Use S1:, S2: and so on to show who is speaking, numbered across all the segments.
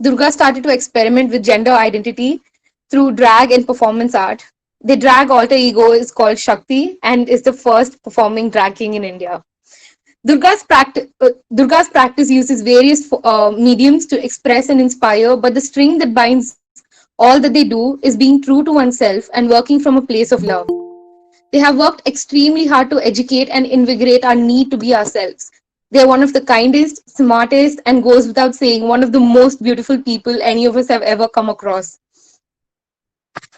S1: Durga started to experiment with gender identity through drag and performance art. The drag alter ego is called Shakti and is the first performing drag king in India. Durga's practice uses various mediums to express and inspire, but the string that binds all that they do is being true to oneself and working from a place of love. They have worked extremely hard to educate and invigorate our need to be ourselves. They are one of the kindest, smartest, and goes without saying, one of the most beautiful people any of us have ever come across.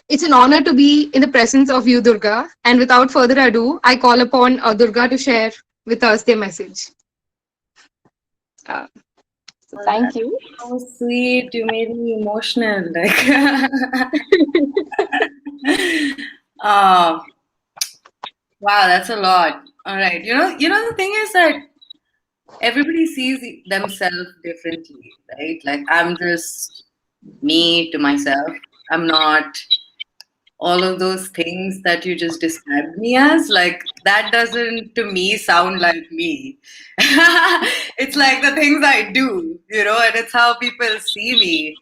S1: It's an honor to be in the presence of you, Durga. And without further ado, I call upon Durga to share with us their message. Uh, so
S2: Oh,
S1: thank
S2: that's
S1: you.
S2: so sweet. You made me emotional. Like, oh, wow, that's a lot. All right. The thing is that everybody sees themselves differently, right? Like, I'm just me to myself. I'm not all of those things that you just described me as. Like, that doesn't, to me, sound like me. It's like the things I do, and it's how people see me.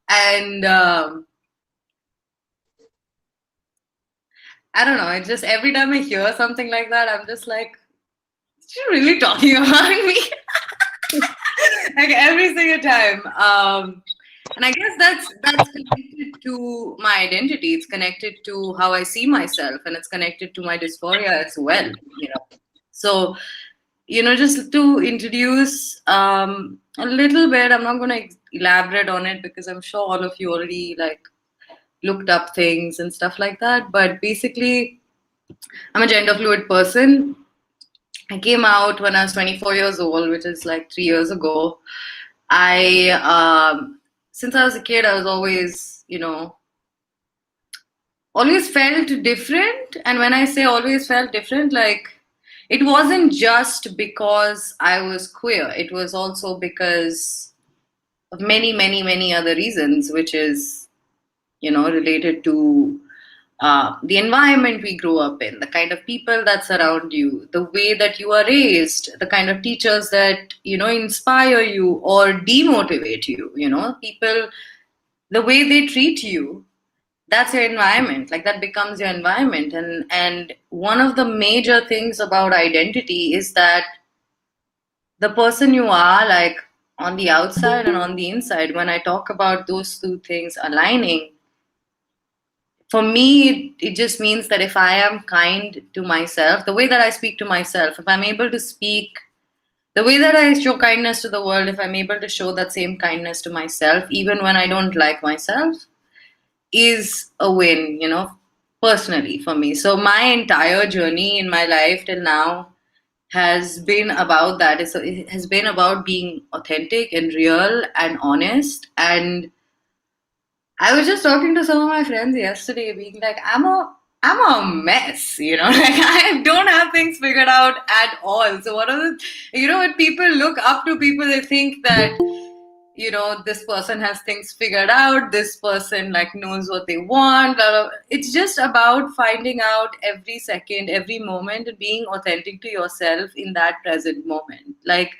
S2: And I don't know, it's just every time I hear something like that, I'm just like, is she really talking about me? Like every single time. And I guess that's connected to my identity. It's connected to how I see myself, and it's connected to my dysphoria as well. So, just to introduce a little bit, I'm not going to elaborate on it because I'm sure all of you already like looked up things and stuff like that. But basically, I'm a gender fluid person. I came out when I was 24 years old, which is like 3 years ago. I, since I was a kid, I was always felt different. And when I say always felt different, like it wasn't just because I was queer, it was also because of many, many, many other reasons, which is, related to the environment we grew up in, the kind of people that surround you, the way that you are raised, the kind of teachers that, inspire you or demotivate you, people, the way they treat you, that's your environment. Like that becomes your environment. And one of the major things about identity is that the person you are, like on the outside and on the inside, when I talk about those two things aligning, for me, it just means that if I am kind to myself, the way that I speak to myself, if I'm able to speak the way that I show kindness to the world, if I'm able to show that same kindness to myself, even when I don't like myself, is a win, personally for me. So my entire journey in my life till now has been about that. It has been about being authentic and real and honest. And I was just talking to some of my friends yesterday, being like, I'm a mess, like I don't have things figured out at all. So when people look up to people, they think that, this person has things figured out, this person like knows what they want, blah, blah. It's just about finding out every second, every moment, and being authentic to yourself in that present moment. Like,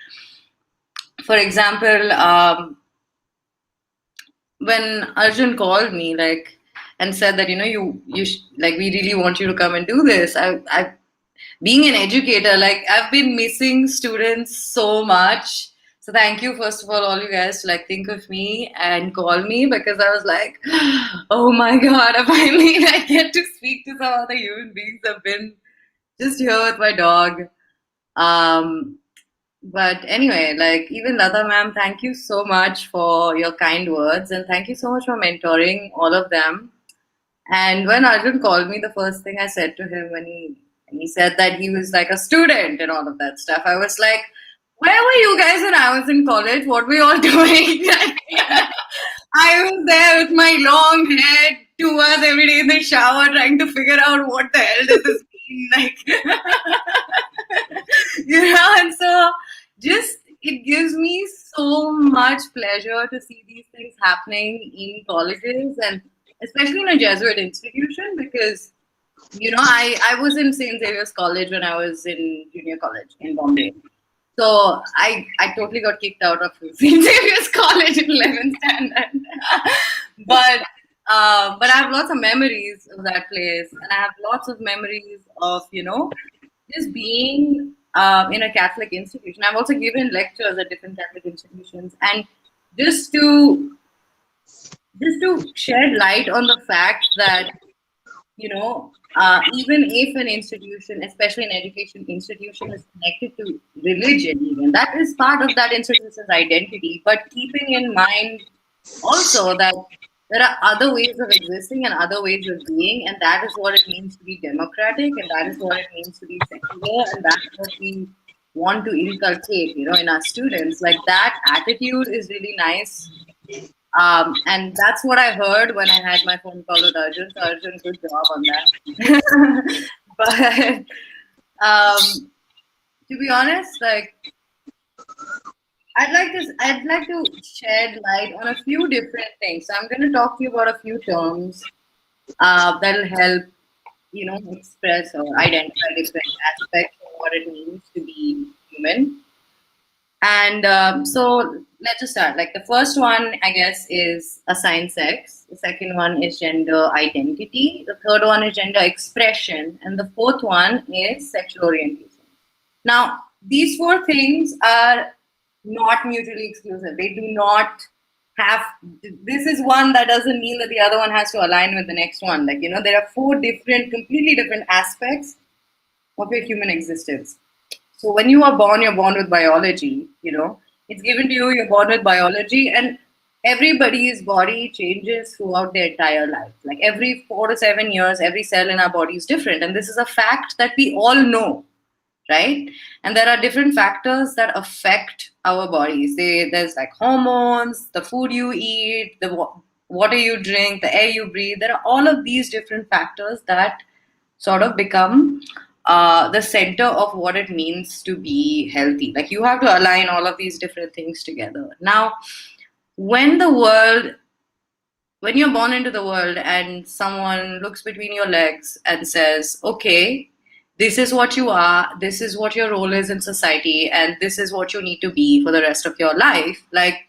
S2: for example, when Arjun called me, like, and said that like we really want you to come and do this. I being an educator, like I've been missing students so much. So thank you, first of all you guys to like think of me and call me, because I was like, oh my god, I finally like get to speak to some other human beings. I've been just here with my dog. Um, but anyway, like even Lata ma'am, thank you so much for your kind words, and thank you so much for mentoring all of them. And when Arjun called me, the first thing I said to him when he said that he was like a student and all of that stuff, I was like, "Where were you guys when I was in college? What were you all doing?" I was there with my long hair, 2 hours every day in the shower, trying to figure out what the hell does this mean, like, and so just it gives me so much pleasure to see these things happening in colleges, and especially in a Jesuit institution, because I was in St. Xavier's College when I was in junior college in Bombay. So I totally got kicked out of St. Xavier's College in 11th but but I have lots of memories of that place, and I have lots of memories of just being in a Catholic institution. I've also given lectures at different Catholic institutions, and just to shed light on the fact that even if an institution, especially an education institution, is connected to religion, even that is part of that institution's identity. But keeping in mind also that there are other ways of existing and other ways of being, and that is what it means to be democratic, and that is what it means to be secular, and that's what we want to inculcate, in our students. Like that attitude is really nice, and that's what I heard when I had my phone call with Arjun. So Arjun, good job on that. But to be honest, like I'd like to shed light on a few different things. So I'm going to talk to you about a few terms that'll help express or identify different aspects of what it means to be human. And so let's just start. Like the first one, I guess, is assigned sex. The second one is gender identity. The third one is gender expression. And the fourth one is sexual orientation. Now, these four things are not mutually exclusive. They do not have, this is one that doesn't mean that the other one has to align with the next one. Like, there are four different, completely different aspects of your human existence. So when you are born, you're born with biology, it's given to you, you're born with biology, and everybody's body changes throughout their entire life. Like every 4 to 7 years, every cell in our body is different. And this is a fact that we all know, right? And there are different factors that affect our bodies. There's like hormones, the food you eat, the water you drink, the air you breathe. There are all of these different factors that sort of become the center of what it means to be healthy. Like you have to align all of these different things together. Now, when you're born into the world and someone looks between your legs and says, okay, this is what you are, this is what your role is in society, and this is what you need to be for the rest of your life, like,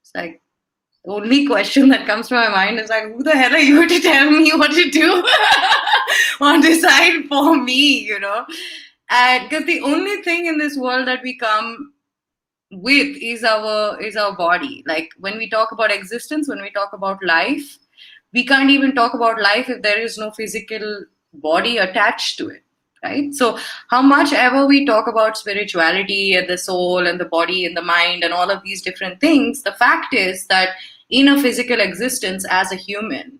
S2: it's like, the only question that comes to my mind is like, who the hell are you to tell me what to do or decide for me, And because the only thing in this world that we come with is our body. Like when we talk about existence, when we talk about life, we can't even talk about life if there is no physical body attached to it, right? So how much ever we talk about spirituality and the soul and the body and the mind and all of these different things, the fact is that in a physical existence as a human,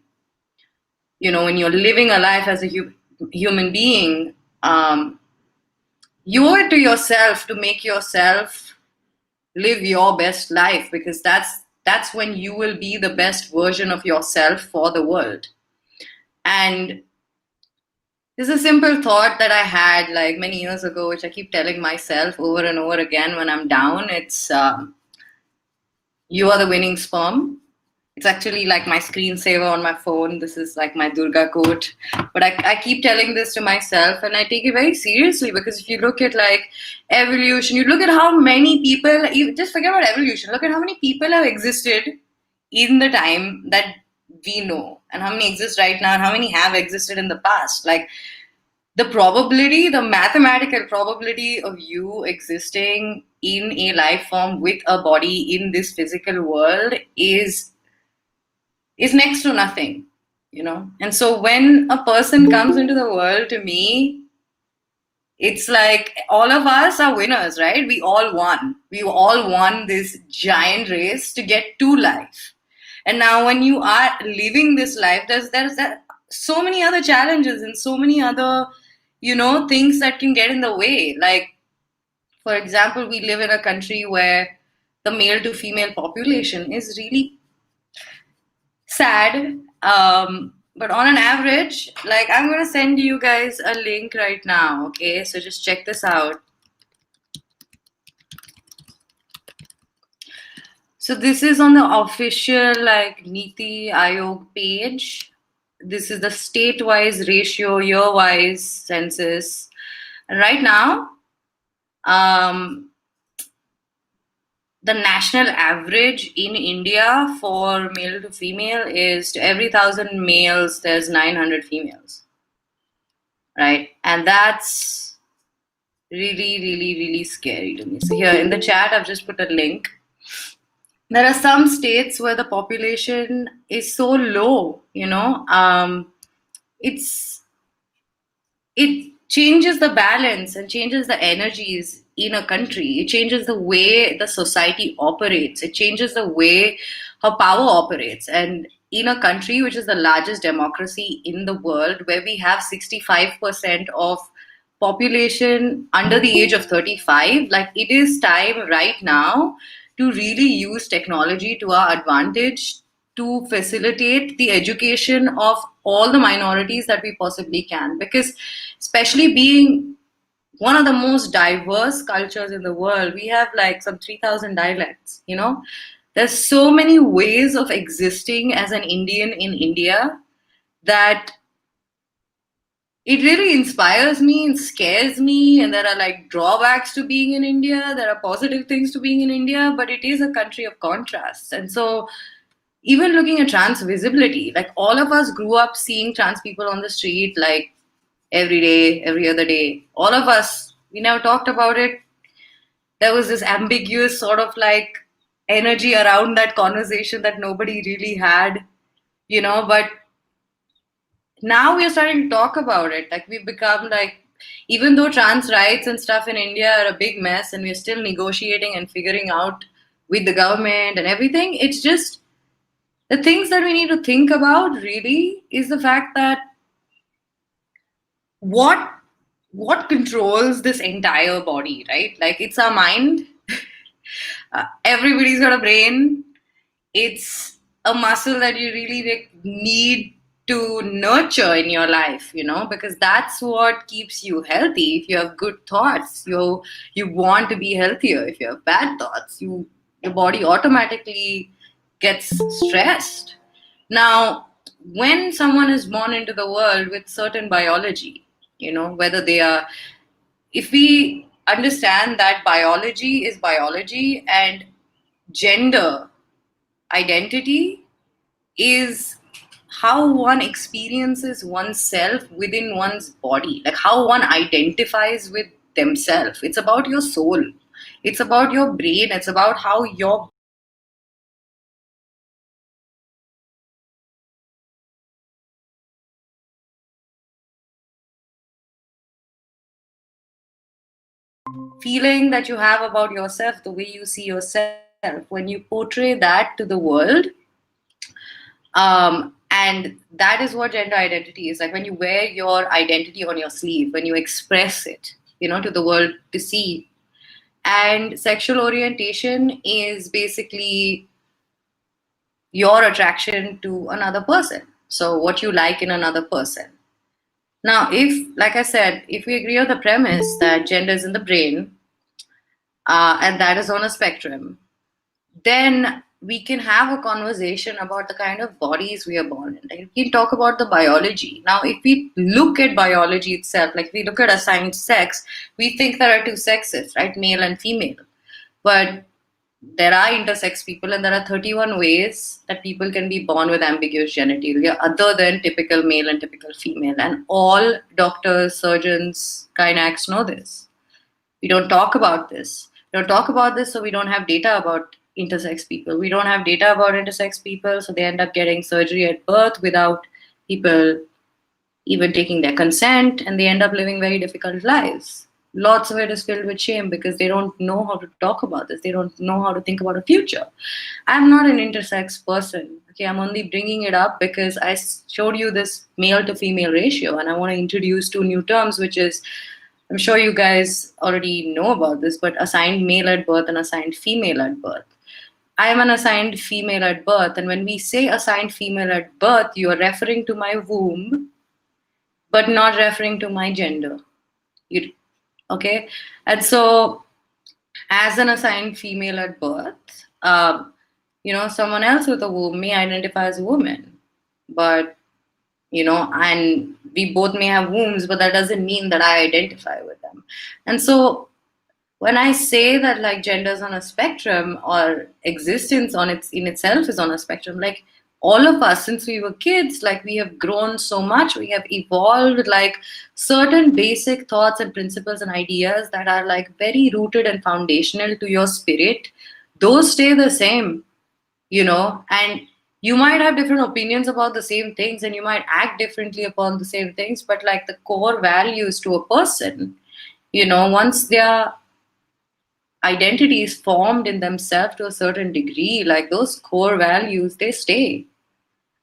S2: when you're living a life as a human being, you owe it to yourself to make yourself live your best life, because that's when you will be the best version of yourself for the world. And there's a simple thought that I had like many years ago, which I keep telling myself over and over again when I'm down. It's you are the winning sperm. It's actually like my screensaver on my phone. This is like my Durga quote. But I keep telling this to myself and I take it very seriously, because if you look at like evolution, you look at how many people, you just forget about evolution, look at how many people have existed in the time that we know, and how many exist right now, and how many have existed in the past. Like the mathematical probability of you existing in a life form with a body in this physical world is next to nothing. And so when a person comes into the world, to me, it's like all of us are winners, right? We all won this giant race to get to life. And now when you are living this life, there's so many other challenges and so many other things that can get in the way. Like, for example, we live in a country where the male to female population is really sad. But on an average, like I'm going to send you guys a link right now. Okay, so just check this out. So this is on the official like Niti Aayog page. This is the state-wise ratio, year-wise census. And right now, um, the national average in India for male to female is to every 1,000 males, there's 900 females, right? And that's really, really, really scary to me. So, here in the chat, I've just put a link. There are some states where the population is so low, it's it changes the balance and changes the energies in a country. It changes the way the society operates. It changes the way how power operates. And in a country which is the largest democracy in the world, where we have 65% of population under the age of 35, like it is time right now to really use technology to our advantage to facilitate the education of all the minorities that we possibly can, because especially being one of the most diverse cultures in the world, we have like some 3,000 dialects. There's so many ways of existing as an Indian in India that it really inspires me and scares me. And there are like drawbacks to being in India, there are positive things to being in India, but it is a country of contrasts. And so even looking at trans visibility, like all of us grew up seeing trans people on the street like every day, every other day. All of us, we never talked about it. There was this ambiguous sort of like energy around that conversation that nobody really had. But now we're starting to talk about it. Like we've become like, even though trans rights and stuff in India are a big mess and we're still negotiating and figuring out with the government and everything, it's just the things that we need to think about really is the fact that what what controls this entire body, right? Like it's our mind. Everybody's got a brain. It's a muscle that you really need to nurture in your life, because that's what keeps you healthy. If you have good thoughts, you want to be healthier. If you have bad thoughts, your body automatically gets stressed. Now, when someone is born into the world with certain biology, whether they are, if we understand that biology is biology and gender identity is how one experiences oneself within one's body, like how one identifies with themselves. It's about your soul, it's about your brain, it's about how your feeling that you have about yourself, the way you see yourself, when you portray that to the world. And that is what gender identity is like, when you wear your identity on your sleeve, when you express it, to the world to see. And sexual orientation is basically your attraction to another person. So, what you like in another person. Now, if, like I said, if we agree on the premise that gender is in the brain and that is on a spectrum, then we can have a conversation about the kind of bodies we are born in. Like we can talk about the biology. Now, if we look at biology itself, like we look at assigned sex, we think there are two sexes, right? Male and female. But there are intersex people, and there are 31 ways that people can be born with ambiguous genitalia other than typical male and typical female. And all doctors, surgeons, gynacs know this. We don't talk about this. We don't talk about this, so we don't have data about intersex people. We don't have data about intersex people, so they end up getting surgery at birth without people even taking their consent, and they end up living very difficult lives. Lots of it is filled with shame because they don't know how to talk about this. They don't know how to think about a future. I'm not an intersex person. Okay, I'm only bringing it up because I showed you this male to female ratio, and I want to introduce two new terms, which is, I'm sure you guys already know about this, but assigned male at birth and assigned female at birth. I am an assigned female at birth, and when we say assigned female at birth, you are referring to my womb, but not referring to my gender. Okay? And so, as an assigned female at birth, someone else with a womb may identify as a woman, but and we both may have wombs, but that doesn't mean that I identify with them. And so when I say that like gender's on a spectrum or existence on its in itself is on a spectrum, like all of us since we were kids, like we have grown so much, we have evolved like certain basic thoughts and principles and ideas that are like very rooted and foundational to your spirit. Those stay the same, and you might have different opinions about the same things and you might act differently upon the same things, but like the core values to a person, once they are identities formed in themselves to a certain degree, like those core values, they stay.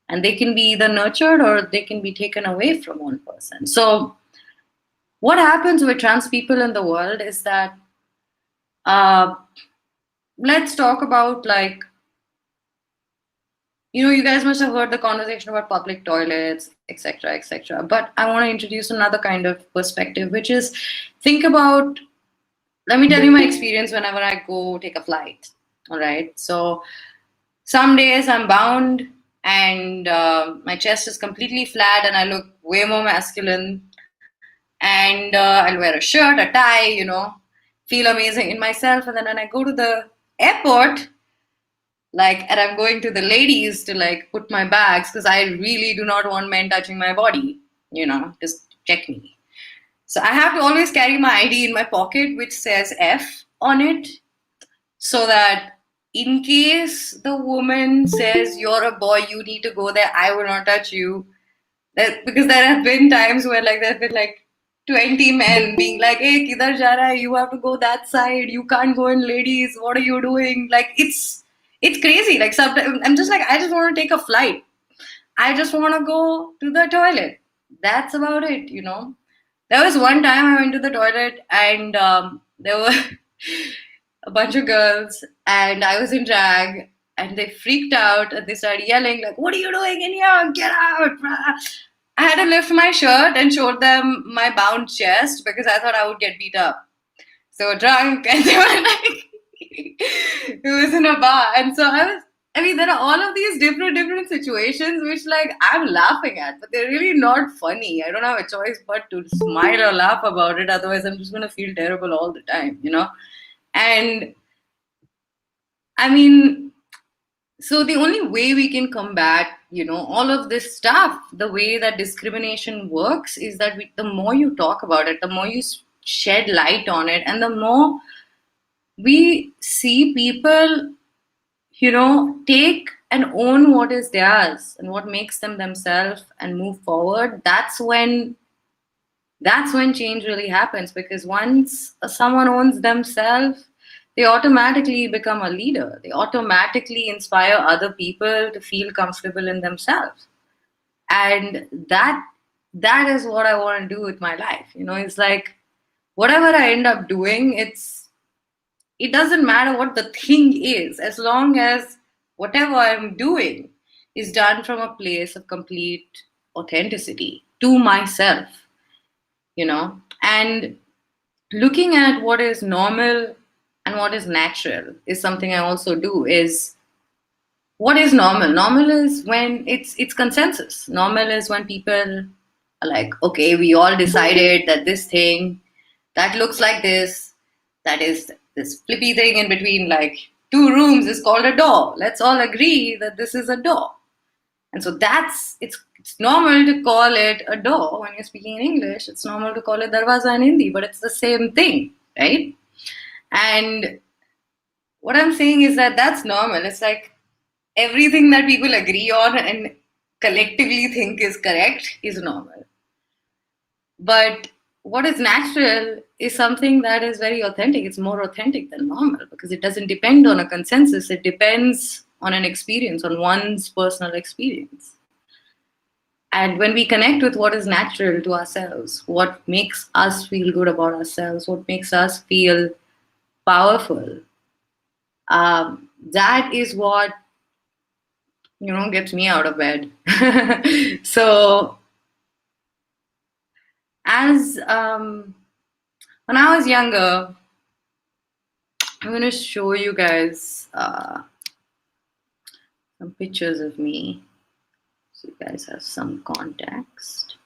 S2: And they can be either nurtured or they can be taken away from one person. So, what happens with trans people in the world is that, uh, let's talk about like, you guys must have heard the conversation about public toilets, etc., etc. But I want to introduce another kind of perspective, which is think about, let me tell you my experience whenever I go take a flight. All right. So, some days I'm bound and my chest is completely flat and I look way more masculine. And I'll wear a shirt, a tie, feel amazing in myself. And then when I go to the airport, like, and I'm going to the ladies to like put my bags because I really do not want men touching my body, just check me. So I have to always carry my ID in my pocket, which says F on it, so that in case the woman says you're a boy, you need to go there, I will not touch you. Because there have been times where like there have been like 20 men being like, hey, kidhar ja raha hai? You have to go that side, you can't go in, ladies, what are you doing? Like it's crazy. Like sometimes I'm just like, I just want to take a flight, I just want to go to the toilet. That's about it. There was one time I went to the toilet and there were a bunch of girls and I was in drag and they freaked out and they started yelling like, what are you doing in here? Get out! I had to lift my shirt and showed them my bound chest because I thought I would get beat up. So drunk and they were like, it was in a bar. And so I mean, there are all of these different situations which like I'm laughing at, but they're really not funny. I don't have a choice but to smile or laugh about it. Otherwise, I'm just going to feel terrible all the time. And I mean, so the only way we can combat, all of this stuff, the way that discrimination works is that the more you talk about it, the more you shed light on it, and the more we see people, take and own what is theirs and what makes them themselves and move forward. That's when change really happens, because once someone owns themselves, they automatically become a leader. They automatically inspire other people to feel comfortable in themselves. And that is what I want to do with my life. It's like whatever I end up doing, it doesn't matter what the thing is, as long as whatever I'm doing is done from a place of complete authenticity to myself, and looking at what is normal and what is natural is something I also do. Is what is normal? Normal is when it's consensus. Normal is when people are like, okay, we all decided that this thing that looks like this, that is this flippy thing in between like two rooms is called a door. Let's all agree that this is a door. And so it's normal to call it a door when you're speaking in English. It's normal to call it darwaza in Hindi, but it's the same thing, right? And what I'm saying is that that's normal. It's like everything that people agree on and collectively think is correct is normal. But what is natural is something that is very authentic. It's more authentic than normal because it doesn't depend on a consensus. It depends on an experience, on one's personal experience. And when we connect with what is natural to ourselves, what makes us feel good about ourselves, what makes us feel powerful, that is what gets me out of bed. So, as when I was younger, I'm going to show you guys some pictures of me so you guys have some context.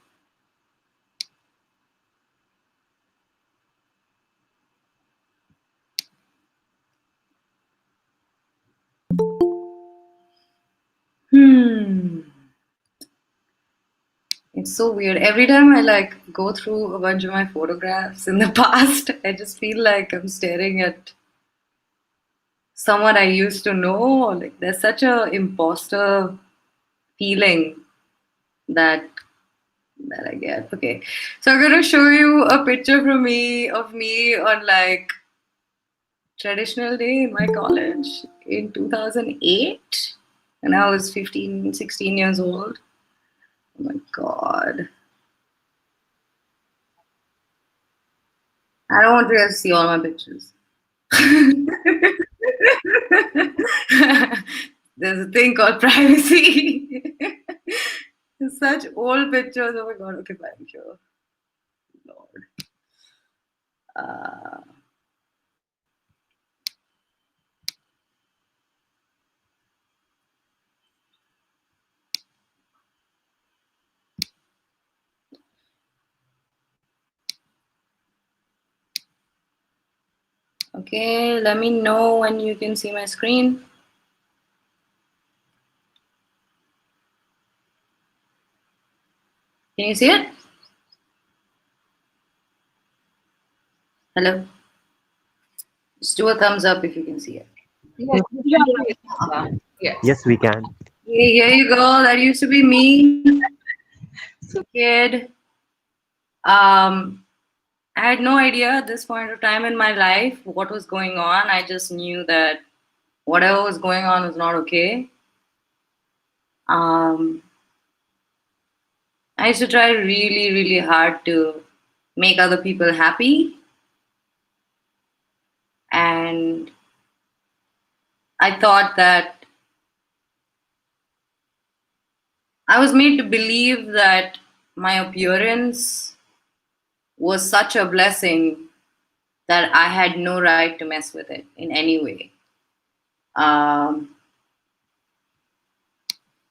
S2: It's so weird. Every time I like go through a bunch of my photographs in the past, I just feel like I'm staring at someone I used to know. Like there's such a imposter feeling that I get. Okay, so I'm gonna show you a picture from me of me on like traditional day in my college in 2008, and I was 15, 16 years old. Oh my god, I don't want you guys to see all my pictures. There's a thing called privacy. Such old pictures. Oh my god. Okay, fine. Sure. Lord. Uh, okay, let me know when you can see my screen. Can you see it? Hello? Just do a thumbs up if you can see it.
S1: Yes, we can see it, Papa. Yes.
S3: Yes, we can.
S2: Hey, here you go. That used to be me, kid. Um, I had no idea at this point of time in my life what was going on. I just knew that whatever was going on was not okay. Um, I used to try really, really hard to make other people happy. And I thought that I was made to believe that my appearance was such a blessing that I had no right to mess with it in any way. Um,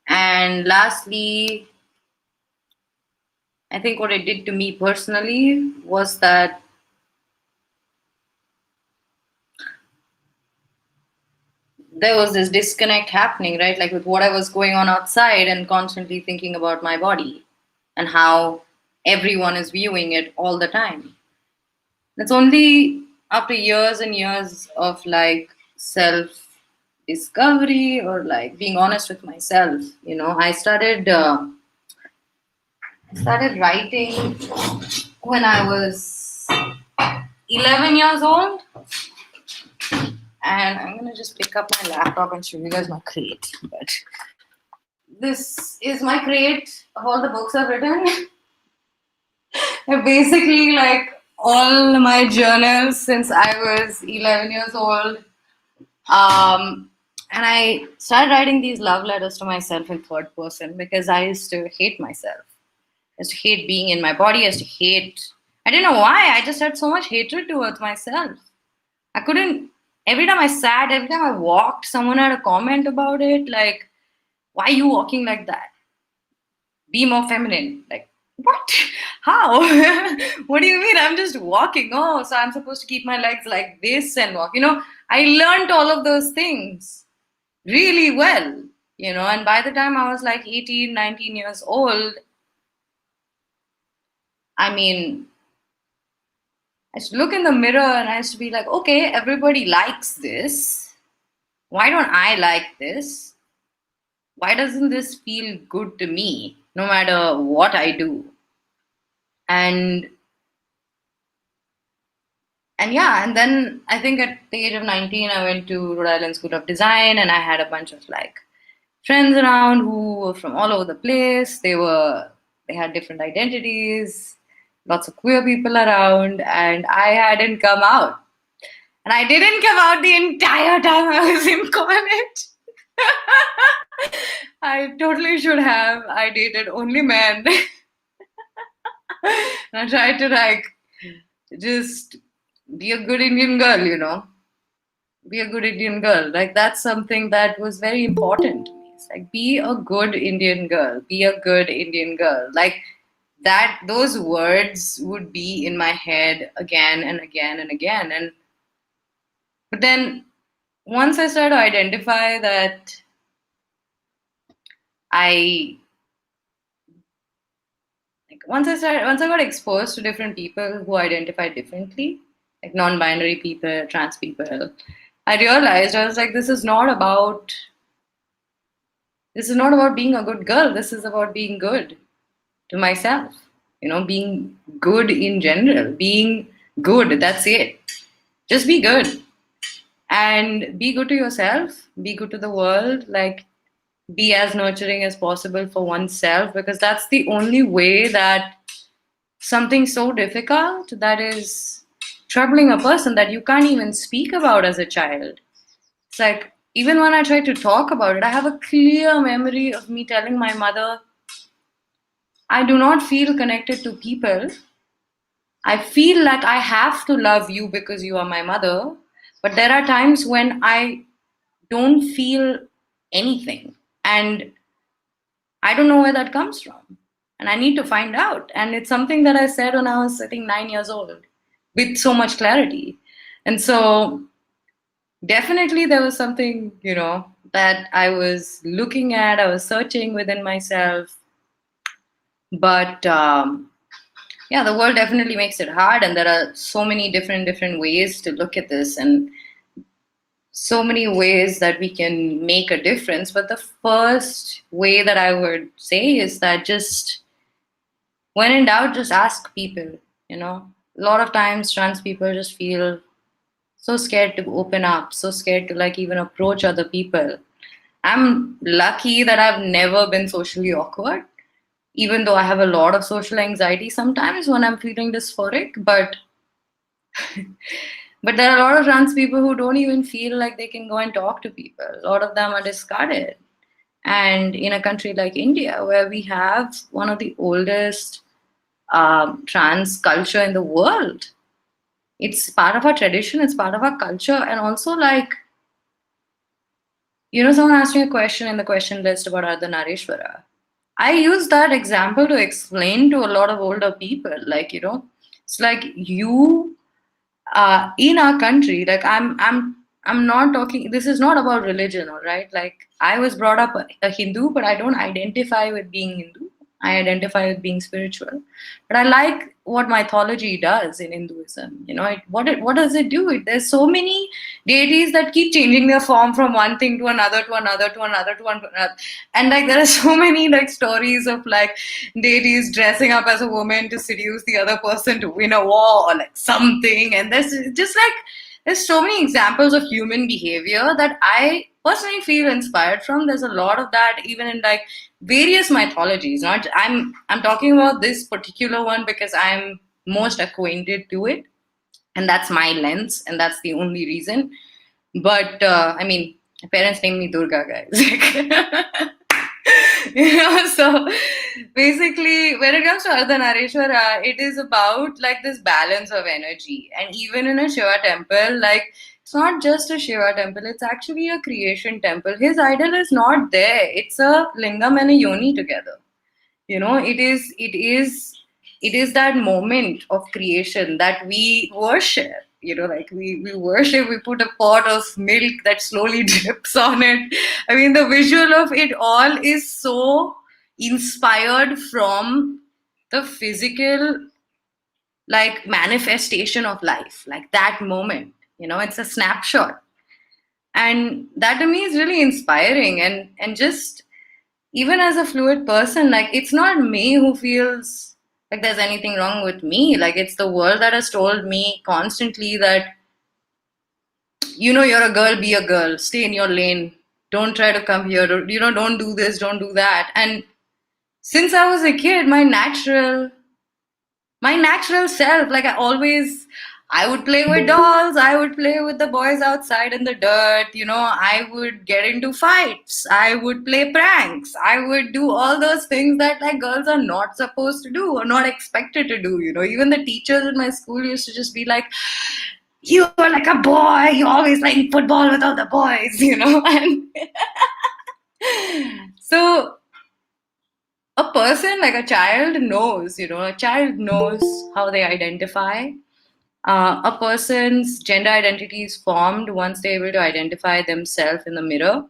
S2: and lastly, I think what it did to me personally was that there was this disconnect happening, right? Like with what I was going on outside and constantly thinking about my body and how everyone is viewing it all the time. It's only after years and years of like self discovery or like being honest with myself, I started writing when I was 11 years old. And I'm gonna just pick up my laptop and show you guys my crate. But this is my crate of all the books I've written. They're basically like all my journals since I was 11 years old. And I started writing these love letters to myself in third person because I used to hate myself. I used to hate being in my body. I used to hate. I didn't know why. I just had so much hatred towards myself. I couldn't. Every time I sat, every time I walked, someone had a comment about it. Like, why are you walking like that? Be more feminine. Like, what? How? What do you mean? I'm just walking. Oh, so I'm supposed to keep my legs like this and walk. I learned all of those things really well. And by the time I was like 18, 19 years old, I mean, I used to look in the mirror and I used to be like, okay, everybody likes this. Why don't I like this? Why doesn't this feel good to me no matter what I do? And yeah, and then I think at the age of 19 I went to Rhode Island School of Design and I had a bunch of like friends around who were from all over the place. They had different identities, lots of queer people around, and I hadn't come out. And I didn't come out the entire time I was in college. I totally should have. I dated only men. And I tried to like just be a good Indian girl. Be a good Indian girl. Like that's something that was very important to me. It's like be a good Indian girl. Be a good Indian girl. Like that those words would be in my head again and again and again. But then once I started to identify that I once I got exposed to different people who identify differently, like non-binary people, trans people, I realized I was like, this is not about being a good girl. This is about being good to myself. Being good in general, being good. That's it. Just be good and be good to yourself. Be good to the world. Like be as nurturing as possible for oneself because that's the only way that something so difficult that is troubling a person that you can't even speak about as a child. It's like, even when I try to talk about it, I have a clear memory of me telling my mother, I do not feel connected to people. I feel like I have to love you because you are my mother. But there are times when I don't feel anything. And I don't know where that comes from. And I need to find out. And it's something that I said when I was, I think, 9 years old with so much clarity. And so definitely there was something, that I was looking at, I was searching within myself. But yeah, the world definitely makes it hard. And there are so many different ways to look at this. And so many ways that we can make a difference. But the first way that I would say is that just when in doubt, just ask people. A lot of times trans people just feel so scared to open up, so scared to like even approach other people. I'm lucky that I've never been socially awkward, even though I have a lot of social anxiety sometimes when I'm feeling dysphoric. But there are a lot of trans people who don't even feel like they can go and talk to people. A lot of them are discarded. And in a country like India, where we have one of the oldest trans culture in the world, it's part of our tradition, it's part of our culture. And also, like, someone asked me a question in the question list about Ardhanarishwara. I use that example to explain to a lot of older people, like, it's like you in our country, like I'm not talking, this is not about religion, all right? Like I was brought up a Hindu, but I don't identify with being Hindu. I identify with being spiritual. But I like what mythology does in Hinduism. What does it do? There's so many deities that keep changing their form from one thing to another, to another, to another, to another. And like there are so many like stories of like deities dressing up as a woman to seduce the other person to win a war or like something. And there's so many examples of human behavior that I personally feel inspired from. There's a lot of that even in like various mythologies. Not I'm talking about this particular one because I'm most acquainted to it, and that's my lens, and that's the only reason. But I mean, my parents named me Durga, guys. So basically, when it comes to Ardhanarishwara, it is about like this balance of energy. And even in a Shiva temple, like it's not just a Shiva temple, it's actually a creation temple. His idol is not there, it's a lingam and a yoni together. It is that moment of creation that we worship. Like we worship, we put a pot of milk that slowly drips on it. I mean, the visual of it all is so inspired from the physical like manifestation of life, like that moment. It's a snapshot, and that to me is really inspiring. And just even as a fluid person, like it's not me who feels like there's anything wrong with me. Like it's the world that has told me constantly that, you're a girl, be a girl, stay in your lane, don't try to come here, don't do this, don't do that. And since I was a kid, my natural self, like I would play with dolls, I would play with the boys outside in the dirt, I would get into fights, I would play pranks, I would do all those things that like girls are not supposed to do or not expected to do. Even the teachers in my school used to just be like, you are like a boy, you're always playing football with all the boys. And so a person, like a child knows how they identify. A person's gender identity is formed once they're able to identify themselves in the mirror.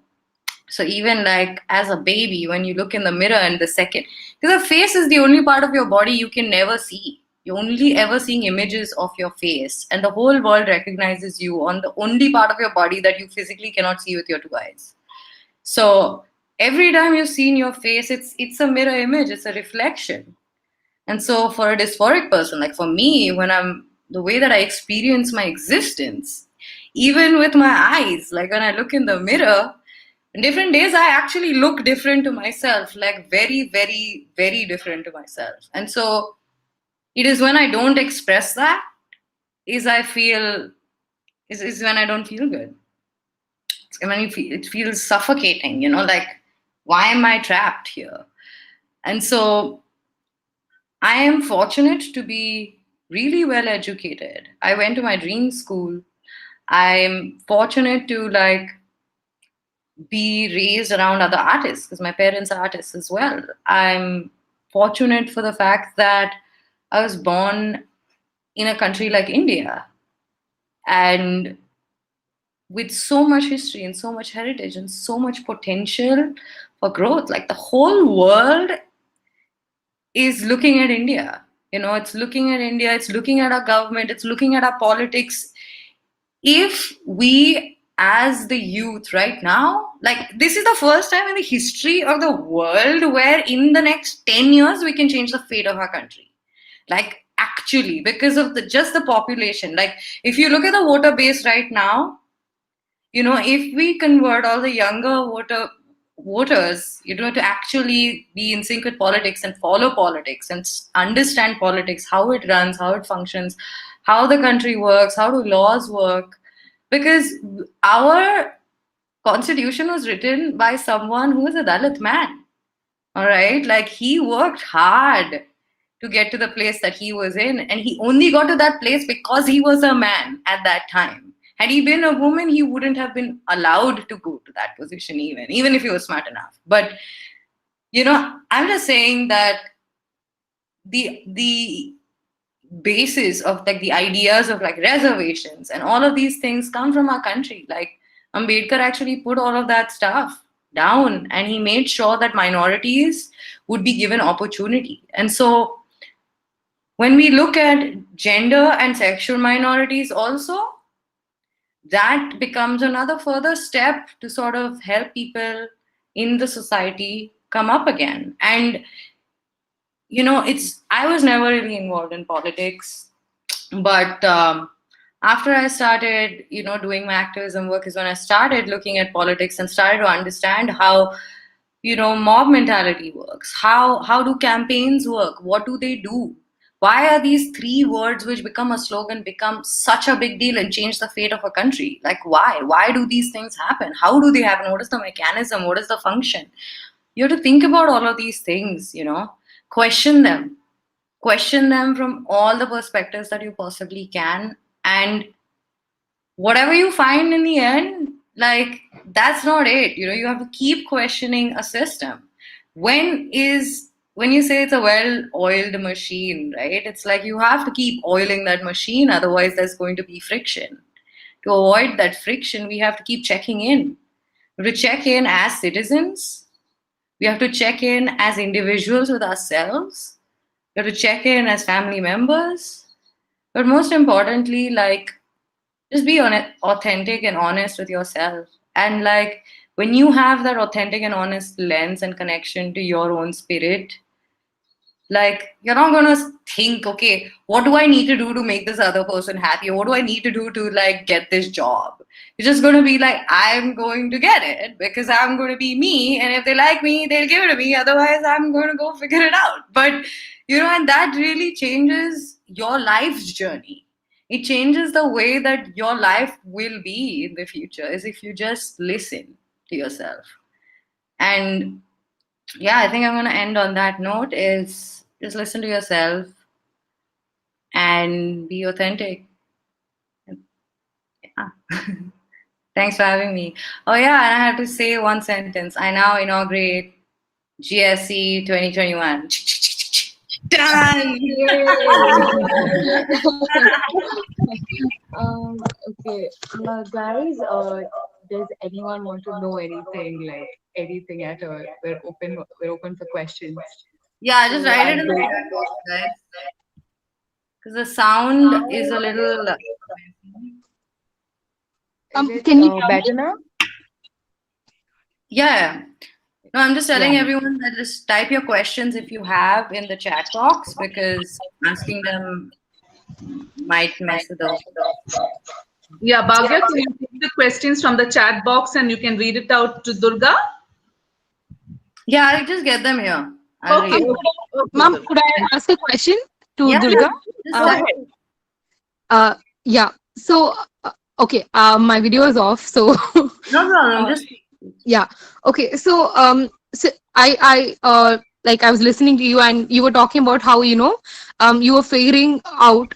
S2: So even like as a baby, when you look in the mirror and the second, because the face is the only part of your body you can never see. You're only ever seeing images of your face, and the whole world recognizes you on the only part of your body that you physically cannot see with your two eyes. So every time you see in your face, it's a mirror image, it's a reflection. And so for a dysphoric person, like for me, when I'm the way that I experience my existence, even with my eyes, like when I look in the mirror, on different days I actually look different to myself, like very, very, very different to myself. And so it is when I don't express that, is I feel is when I don't feel good. It's when it feels suffocating, like why am I trapped here? And so I am fortunate to be really well educated. I went to my dream school. I'm fortunate to like be raised around other artists because my parents are artists as well. I'm fortunate for the fact that I was born in a country like India and with so much history and so much heritage and so much potential for growth. Like the whole world is looking at India. It's looking at India, it's looking at our government, it's looking at our politics. If we, as the youth right now, like this is the first time in the history of the world where in the next 10 years we can change the fate of our country. Like actually, because of the just the population. Like if you look at the voter base right now, if we convert all the younger voters, to actually be in sync with politics and follow politics and understand politics, how it runs, how it functions, how the country works, how do laws work, because our constitution was written by someone who is a Dalit man. All right, like he worked hard to get to the place that he was in, and he only got to that place because he was a man at that time. Had he been a woman, he wouldn't have been allowed to go to that position, even if he was smart enough. But I'm just saying that the basis of like the ideas of like reservations and all of these things come from our country. Like Ambedkar actually put all of that stuff down, and he made sure that minorities would be given opportunity. And so when we look at gender and sexual minorities also, that becomes another further step to sort of help people in the society come up again. And it's I was never really involved in politics, but after I started doing my activism work is when I started looking at politics and started to understand how mob mentality works. How do campaigns work? What do they do? Why are these three words which become a slogan become such a big deal and change the fate of a country? Like why do these things happen? How do they happen? What is the mechanism? What is the function? You have to think about all of these things, question them. Question them from all the perspectives that you possibly can. And whatever you find in the end, like that's not it. You have to keep questioning a system. When you say it's a well-oiled machine, right? It's like you have to keep oiling that machine, otherwise there's going to be friction. To avoid that friction, we have to keep checking in. We have to check in as citizens. We have to check in as individuals with ourselves. We have to check in as family members. But most importantly, like just be authentic and honest with yourself. And like when you have that authentic and honest lens and connection to your own spirit, like you're not gonna think, okay, what do I need to do to make this other person happy, or what do I need to do to like get this job? You're just gonna be like, I'm going to get it because I'm going to be me, and if they like me they'll give it to me, otherwise I'm going to go figure it out. But and that really changes your life's journey. It changes the way that your life will be in the future, is if you just listen to yourself. And yeah, I think I'm going to end on that note, is just listen to yourself and be authentic. Yeah. Thanks for having me. Oh yeah, and I have to say one sentence. I now inaugurate GSC 2021. Done.
S1: Okay, guys,
S3: does anyone want to know anything, like anything at all? We're open for questions.
S2: Yeah, just
S3: So
S2: write
S3: I'll
S2: it in the
S3: go.
S2: chat box, guys, because the sound is a little.
S3: Is it
S1: Can you hear me?
S3: better now?
S2: Yeah. No, I'm just
S3: Yeah.
S2: telling everyone that just type your questions if you have in the chat box, because asking them might mess with the.
S4: Yeah, Bhavya, can you take the questions from the chat box and you can read it out to Durga?
S2: Yeah, I'll just get them here. I'll
S4: Okay,
S2: read
S1: Um,
S2: them.
S4: okay, okay,
S1: Ma'am,
S4: Durga.
S1: could I ask a question to
S2: Yeah,
S1: Durga?
S2: just
S4: Go
S1: Uh,
S4: ahead.
S1: uh, yeah. So, okay, my video is off. So,
S2: no problem.
S1: uh,
S2: Just
S1: yeah. Okay. So I like I was listening to you, and you were talking about how you were figuring out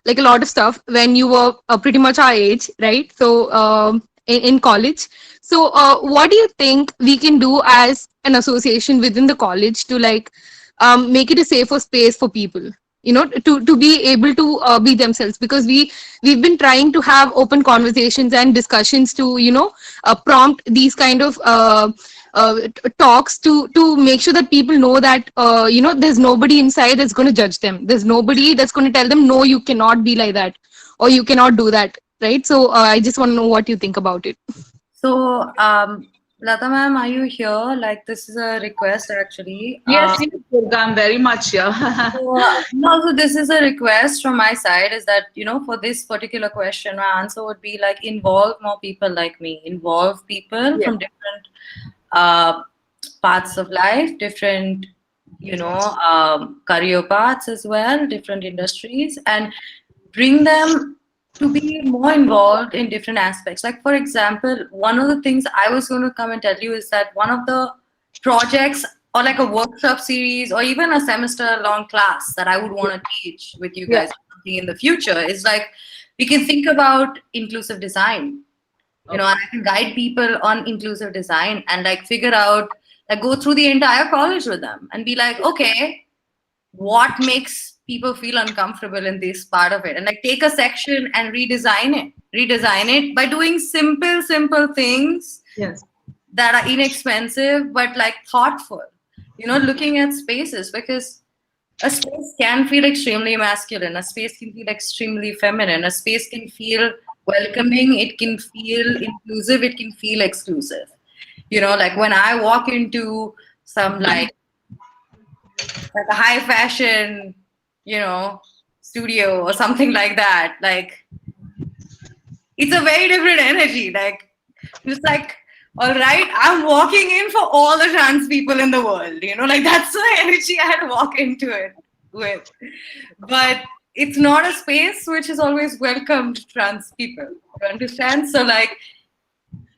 S1: like a lot of stuff when you were pretty much our age, right? So in college. So what do you think we can do as an association within the college to like make it a safer space for people? To be able to be themselves, because we've been trying to have open conversations and discussions to prompt these kind of talks to make sure that people know that there's nobody inside that's going to judge them, there's nobody that's going to tell them no, you cannot be like that or you cannot do that, right? So I just want to know what you think about it.
S2: so, Lata ma'am, are you here? Like, this is a request actually.
S4: Yes, yes, Durga, I'm very much here.
S2: No, so this is a request from my side, is that, for this particular question, my answer would be like involve more people like me, involve people
S4: Yes.
S2: from different uh, paths of life, different, career paths as well, different industries, and bring them to be more involved in different aspects. Like, for example, one of the things I was going to come and tell you is that one of the projects or like a workshop series or even a semester long class that I would want to teach with you
S4: Yeah.
S2: guys in the future is like we can think about inclusive design, and I can guide people on inclusive design and like figure out, like, go through the entire college with them and be like, okay, what makes people feel uncomfortable in this part of it, and like take a section and redesign it by doing simple things
S4: Yes.
S2: that are inexpensive but like thoughtful, looking at spaces, because a space can feel extremely masculine, a space can feel extremely feminine, a space can feel welcoming, it can feel inclusive, it can feel exclusive. Like when I walk into some like a high fashion, studio or something like that, like it's a very different energy. Like it's like, all right, I'm walking in for all the trans people in the world, like that's the energy I had to walk into it with. But it's not a space which is always welcomed trans people. You understand? So like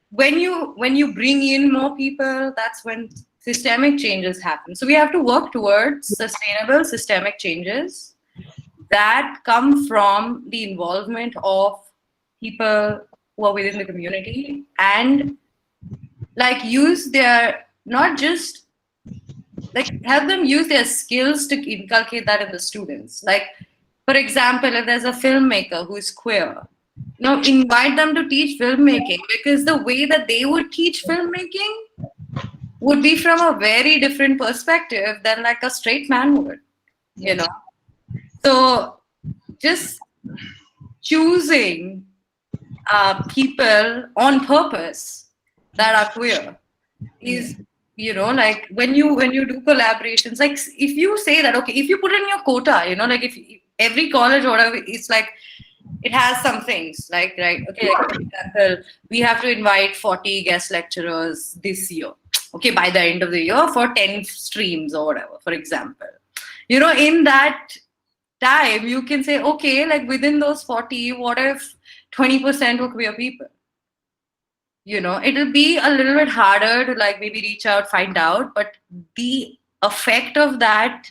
S2: when you bring in more people, that's when systemic changes happen. So we have to work towards sustainable systemic changes that come from the involvement of people who are within the community, and like use their, not just like help them use their skills to inculcate that in the students. Like, for example, if there's a filmmaker who is queer, invite them to teach filmmaking, because the way that they would teach filmmaking would be from a very different perspective than like a straight man would, you know. So just choosing people on purpose that are queer is, like when you do collaborations, like if you say that, okay, if you put in your quota, like if every college or whatever, it's like it has some things like, right, okay, like for example, we have to invite 40 guest lecturers this year, okay, by the end of the year for 10 streams or whatever, for example. In that time you can say, okay, like within those 40, what if 20% were queer people? It'll be a little bit harder to like maybe reach out, find out, but the effect of that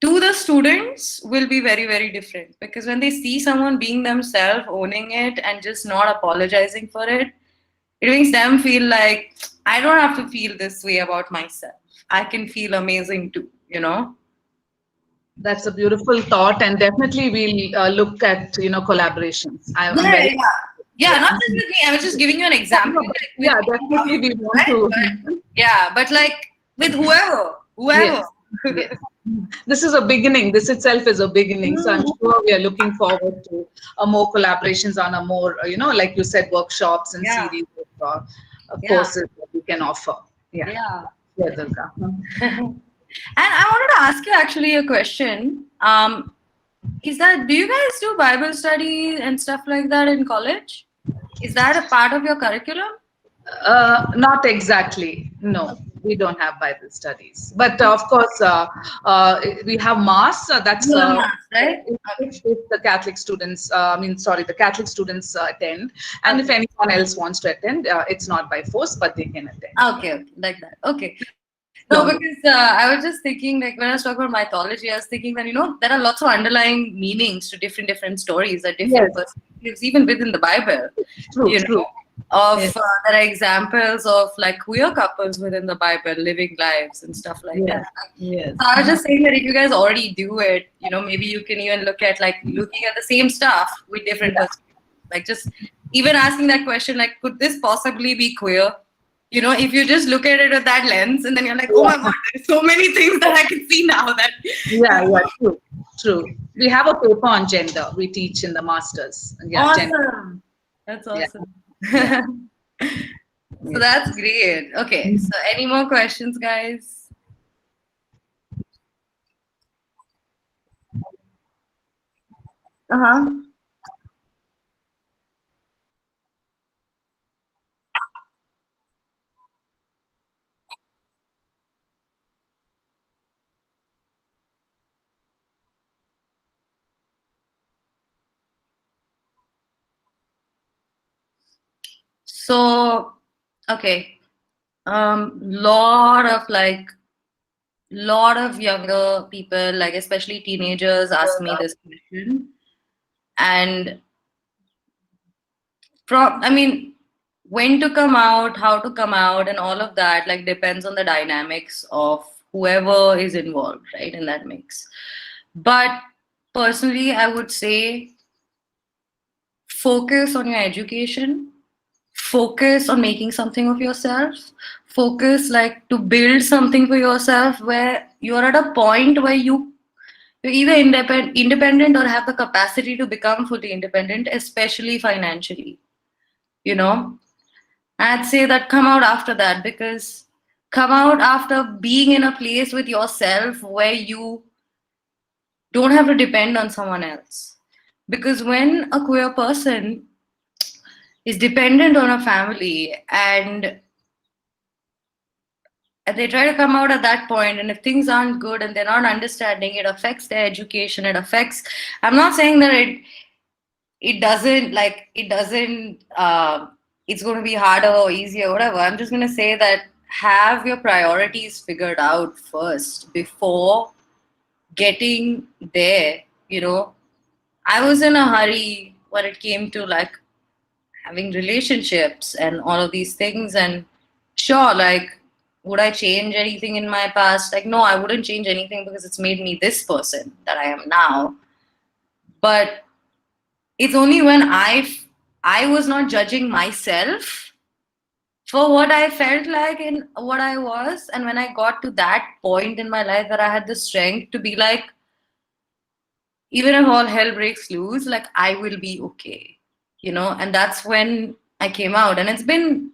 S2: to the students will be very, very different, because when they see someone being themselves, owning it, and just not apologizing for it, it makes them feel like, I don't have to feel this way about myself, I can feel amazing too.
S4: That's a beautiful thought, and definitely we'll look at collaborations. I'm
S2: Yeah,
S4: very
S2: yeah. Yeah, not just with me. I was just giving you an example.
S4: No, but
S2: Like with
S4: yeah,
S2: me,
S4: definitely we want
S2: right?
S4: to.
S2: Yeah, but like with whoever.
S4: Yes, yes. This is a beginning. This itself is a beginning. So I'm sure we are looking forward to more collaborations on a more, like you said, workshops and
S2: Yeah,
S4: series of
S2: yeah,
S4: courses that we can offer. Yeah.
S2: yeah.
S4: Yeah, Durga.
S2: And I wanted to ask you actually a question. Is that do you guys do Bible study and stuff like that in college? Is that a part of your curriculum?
S4: Not exactly. No, we don't have Bible studies. But of course, we have Mass. That's
S2: You have math, right?
S4: if the Catholic students, the Catholic students attend. And if
S2: Okay.
S4: anyone else wants to attend, it's not by force, but they can attend.
S2: Okay, okay, like that. Okay. No,
S4: Don't.
S2: because I was just thinking, like when I was talking about mythology, I was thinking that there are lots of underlying meanings to different stories or different
S4: Yes,
S2: perspectives, even within the Bible.
S4: true,
S2: You
S4: true.
S2: know, of
S4: Yes,
S2: there are examples of like queer couples within the Bible living lives and stuff like
S4: yes,
S2: that.
S4: yes.
S2: So I was just saying that if you guys already do it, maybe you can even look at looking at the same stuff with different
S4: Yeah.
S2: perspectives. Like just even asking that question, like, could this possibly be queer? If you just look at it with that lens, and then you're like, oh my
S4: Yeah,
S2: god, there's so many things that I can see now that.
S4: yeah, yeah, true, true. We have a paper on gender. We teach in the masters. Yeah, gender.
S2: Awesome. That's
S4: Yeah,
S2: awesome.
S4: yeah.
S2: So that's great. Okay, so any more questions, guys? Uh-huh. So, okay. Lot of younger people, like especially teenagers, ask me this question. And I mean, when to come out, how to come out, and all of that, like depends on the dynamics of whoever is involved, right, in that mix. But personally, I would say focus on your education, focus on making something of yourself, focus like to build something for yourself where you're at a point where you're either independent or have the capacity to become fully independent, especially financially. You know, I'd say that come out after that, because come out after being in a place with yourself where you don't have to depend on someone else. Because when a queer person is dependent on a family and they try to come out at that point, and if things aren't good and they're not understanding, it affects their education, it affects, I'm not saying that it doesn't it's going to be harder or easier, whatever. I'm just going to say that have your priorities figured out first before getting there. I was in a hurry when it came to like having relationships and all of these things, and sure, like, would I change anything in my past? Like, no, I wouldn't change anything because it's made me this person that I am now. But it's only when I was not judging myself for what I felt like and what I was, and when I got to that point in my life that I had the strength to be like, even if all hell breaks loose, like I will be okay, and that's when I came out. And it's been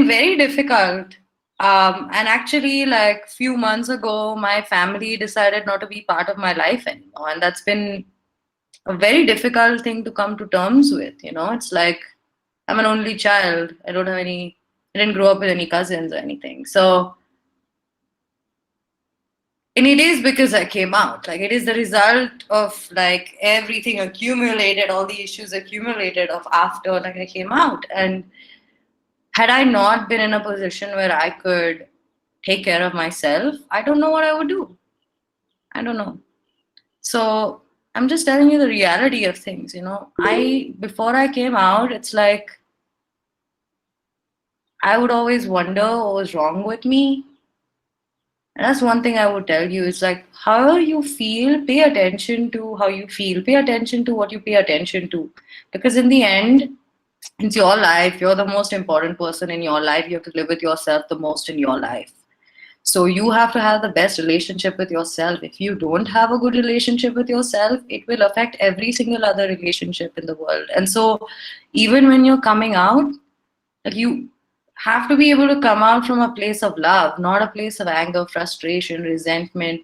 S2: very difficult. And actually, like few months ago, my family decided not to be part of my life anymore, and that's been a very difficult thing to come to terms with. It's like I'm an only child. I didn't grow up with any cousins or anything. So, and it is because I came out. Like it is the result of like everything accumulated, all the issues accumulated of after like I came out. And had I not been in a position where I could take care of myself, I don't know what I would do. I don't know. So I'm just telling you the reality of things. Before I came out, it's like I would always wonder what was wrong with me. And that's one thing I would tell you is like, how you feel, pay attention to how you feel, pay attention to what you pay attention to. Because in the end, it's your life. You're the most important person in your life. You have to live with yourself the most in your life. So you have to have the best relationship with yourself. If you don't have a good relationship with yourself, it will affect every single other relationship in the world. And so even when you're coming out, like you have to be able to come out from a place of love, not a place of anger, frustration, resentment.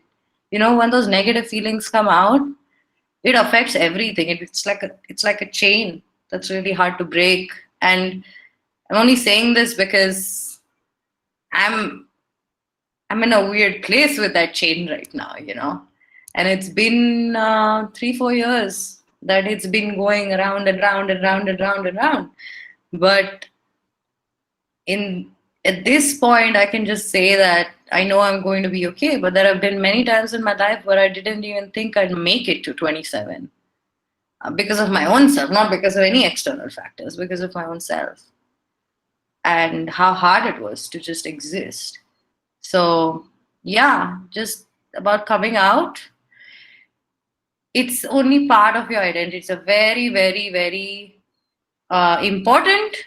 S2: You know, when those negative feelings come out, it affects everything. It's like a chain that's really hard to break. And I'm only saying this because I'm I'm in a weird place with that chain right now, you know. And it's been 3-4 years that it's been going around and round and round and round and round. But in at this point, I can just say that I know I'm going to be okay. But there have been many times in my life where I didn't even think I'd make it to 27 because of my own self, not because of any external factors, because of my own self and how hard it was to just exist. So, yeah, just about coming out. It's only part of your identity. It's a very, very, very important,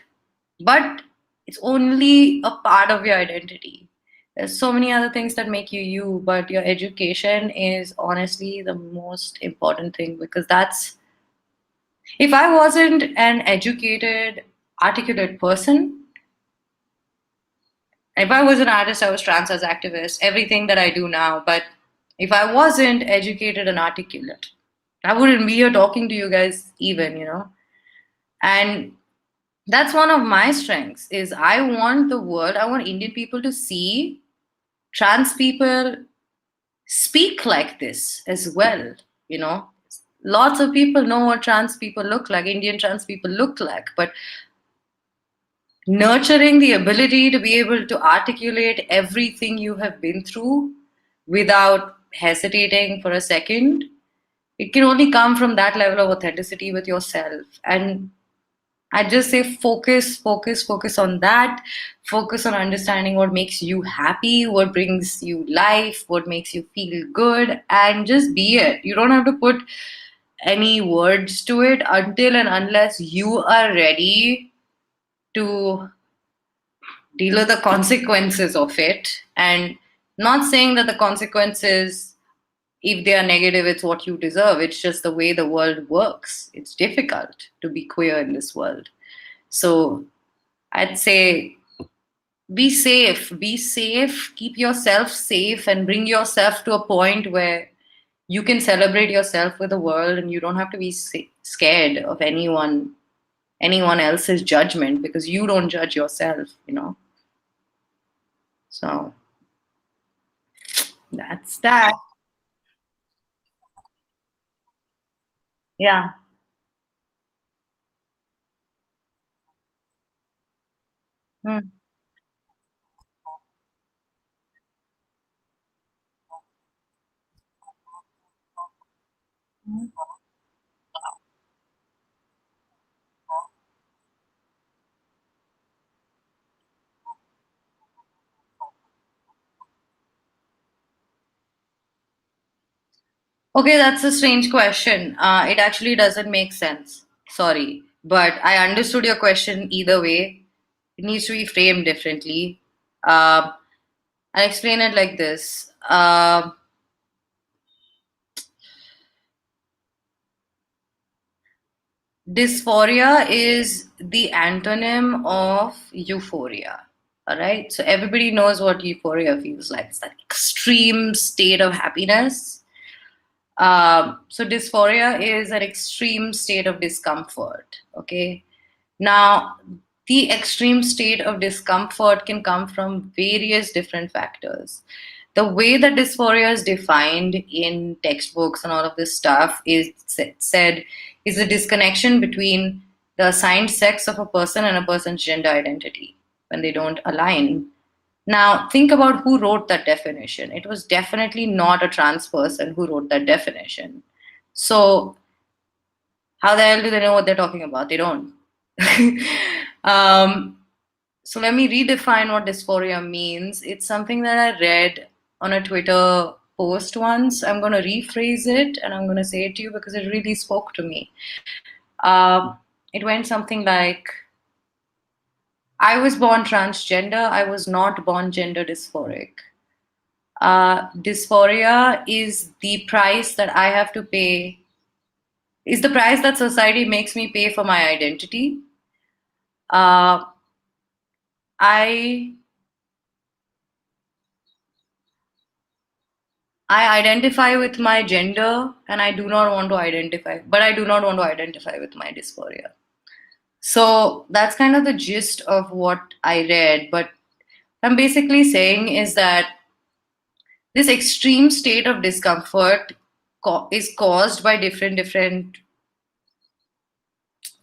S2: but it's only a part of your identity. There's so many other things that make you you, but your education is honestly the most important thing because if I wasn't an educated, articulate person, if I was an artist, I was trans as activist, everything that I do now. But if I wasn't educated and articulate, I wouldn't be here talking to you guys even, you know. And that's one of my strengths is I want the world, I want Indian people to see trans people speak like this as well, you know. Lots of people know what trans people look like, Indian trans people look like, but nurturing the ability to be able to articulate everything you have been through without hesitating for a second, it can only come from that level of authenticity with yourself. And I just say focus on that. Focus on understanding what makes you happy, what brings you life, what makes you feel good, and just be it. You don't have to put any words to it until and unless you are ready to deal with the consequences of it. And not saying that the consequences, if they are negative, it's what you deserve. It's just the way the world works. It's difficult to be queer in this world. So I'd say be safe, keep yourself safe, and bring yourself to a point where you can celebrate yourself with the world and you don't have to be scared of anyone else's judgment because you don't judge yourself, you know. So that's that. Yeah. Hmm. Okay, that's a strange question. It actually doesn't make sense. Sorry. But I understood your question either way. It needs to be framed differently. Uh, I'll explain it like this. Dysphoria is the antonym of euphoria. All right. So everybody knows what euphoria feels like. It's that extreme state of happiness. So dysphoria is an extreme state of discomfort. Okay. Now, the extreme state of discomfort can come from various different factors. The way that dysphoria is defined in textbooks and all of this stuff is said is a disconnection between the assigned sex of a person and a person's gender identity when they don't align. Now, think about who wrote that definition. It was definitely not a trans person who wrote that definition. So, how the hell do they know what they're talking about? They don't. um, so let me redefine what dysphoria means. It's something that I read on a Twitter post once. I'm going to rephrase it and I'm going to say it to you because it really spoke to me. It went something like, I was born transgender, I was not born gender dysphoric. Dysphoria is the price that I have to pay, is the price that society makes me pay for my identity. I identify with my gender and I do not want to identify, but I do not want to identify with my dysphoria. So that's kind of the gist of what I read. But what I'm basically saying is that this extreme state of discomfort is caused by different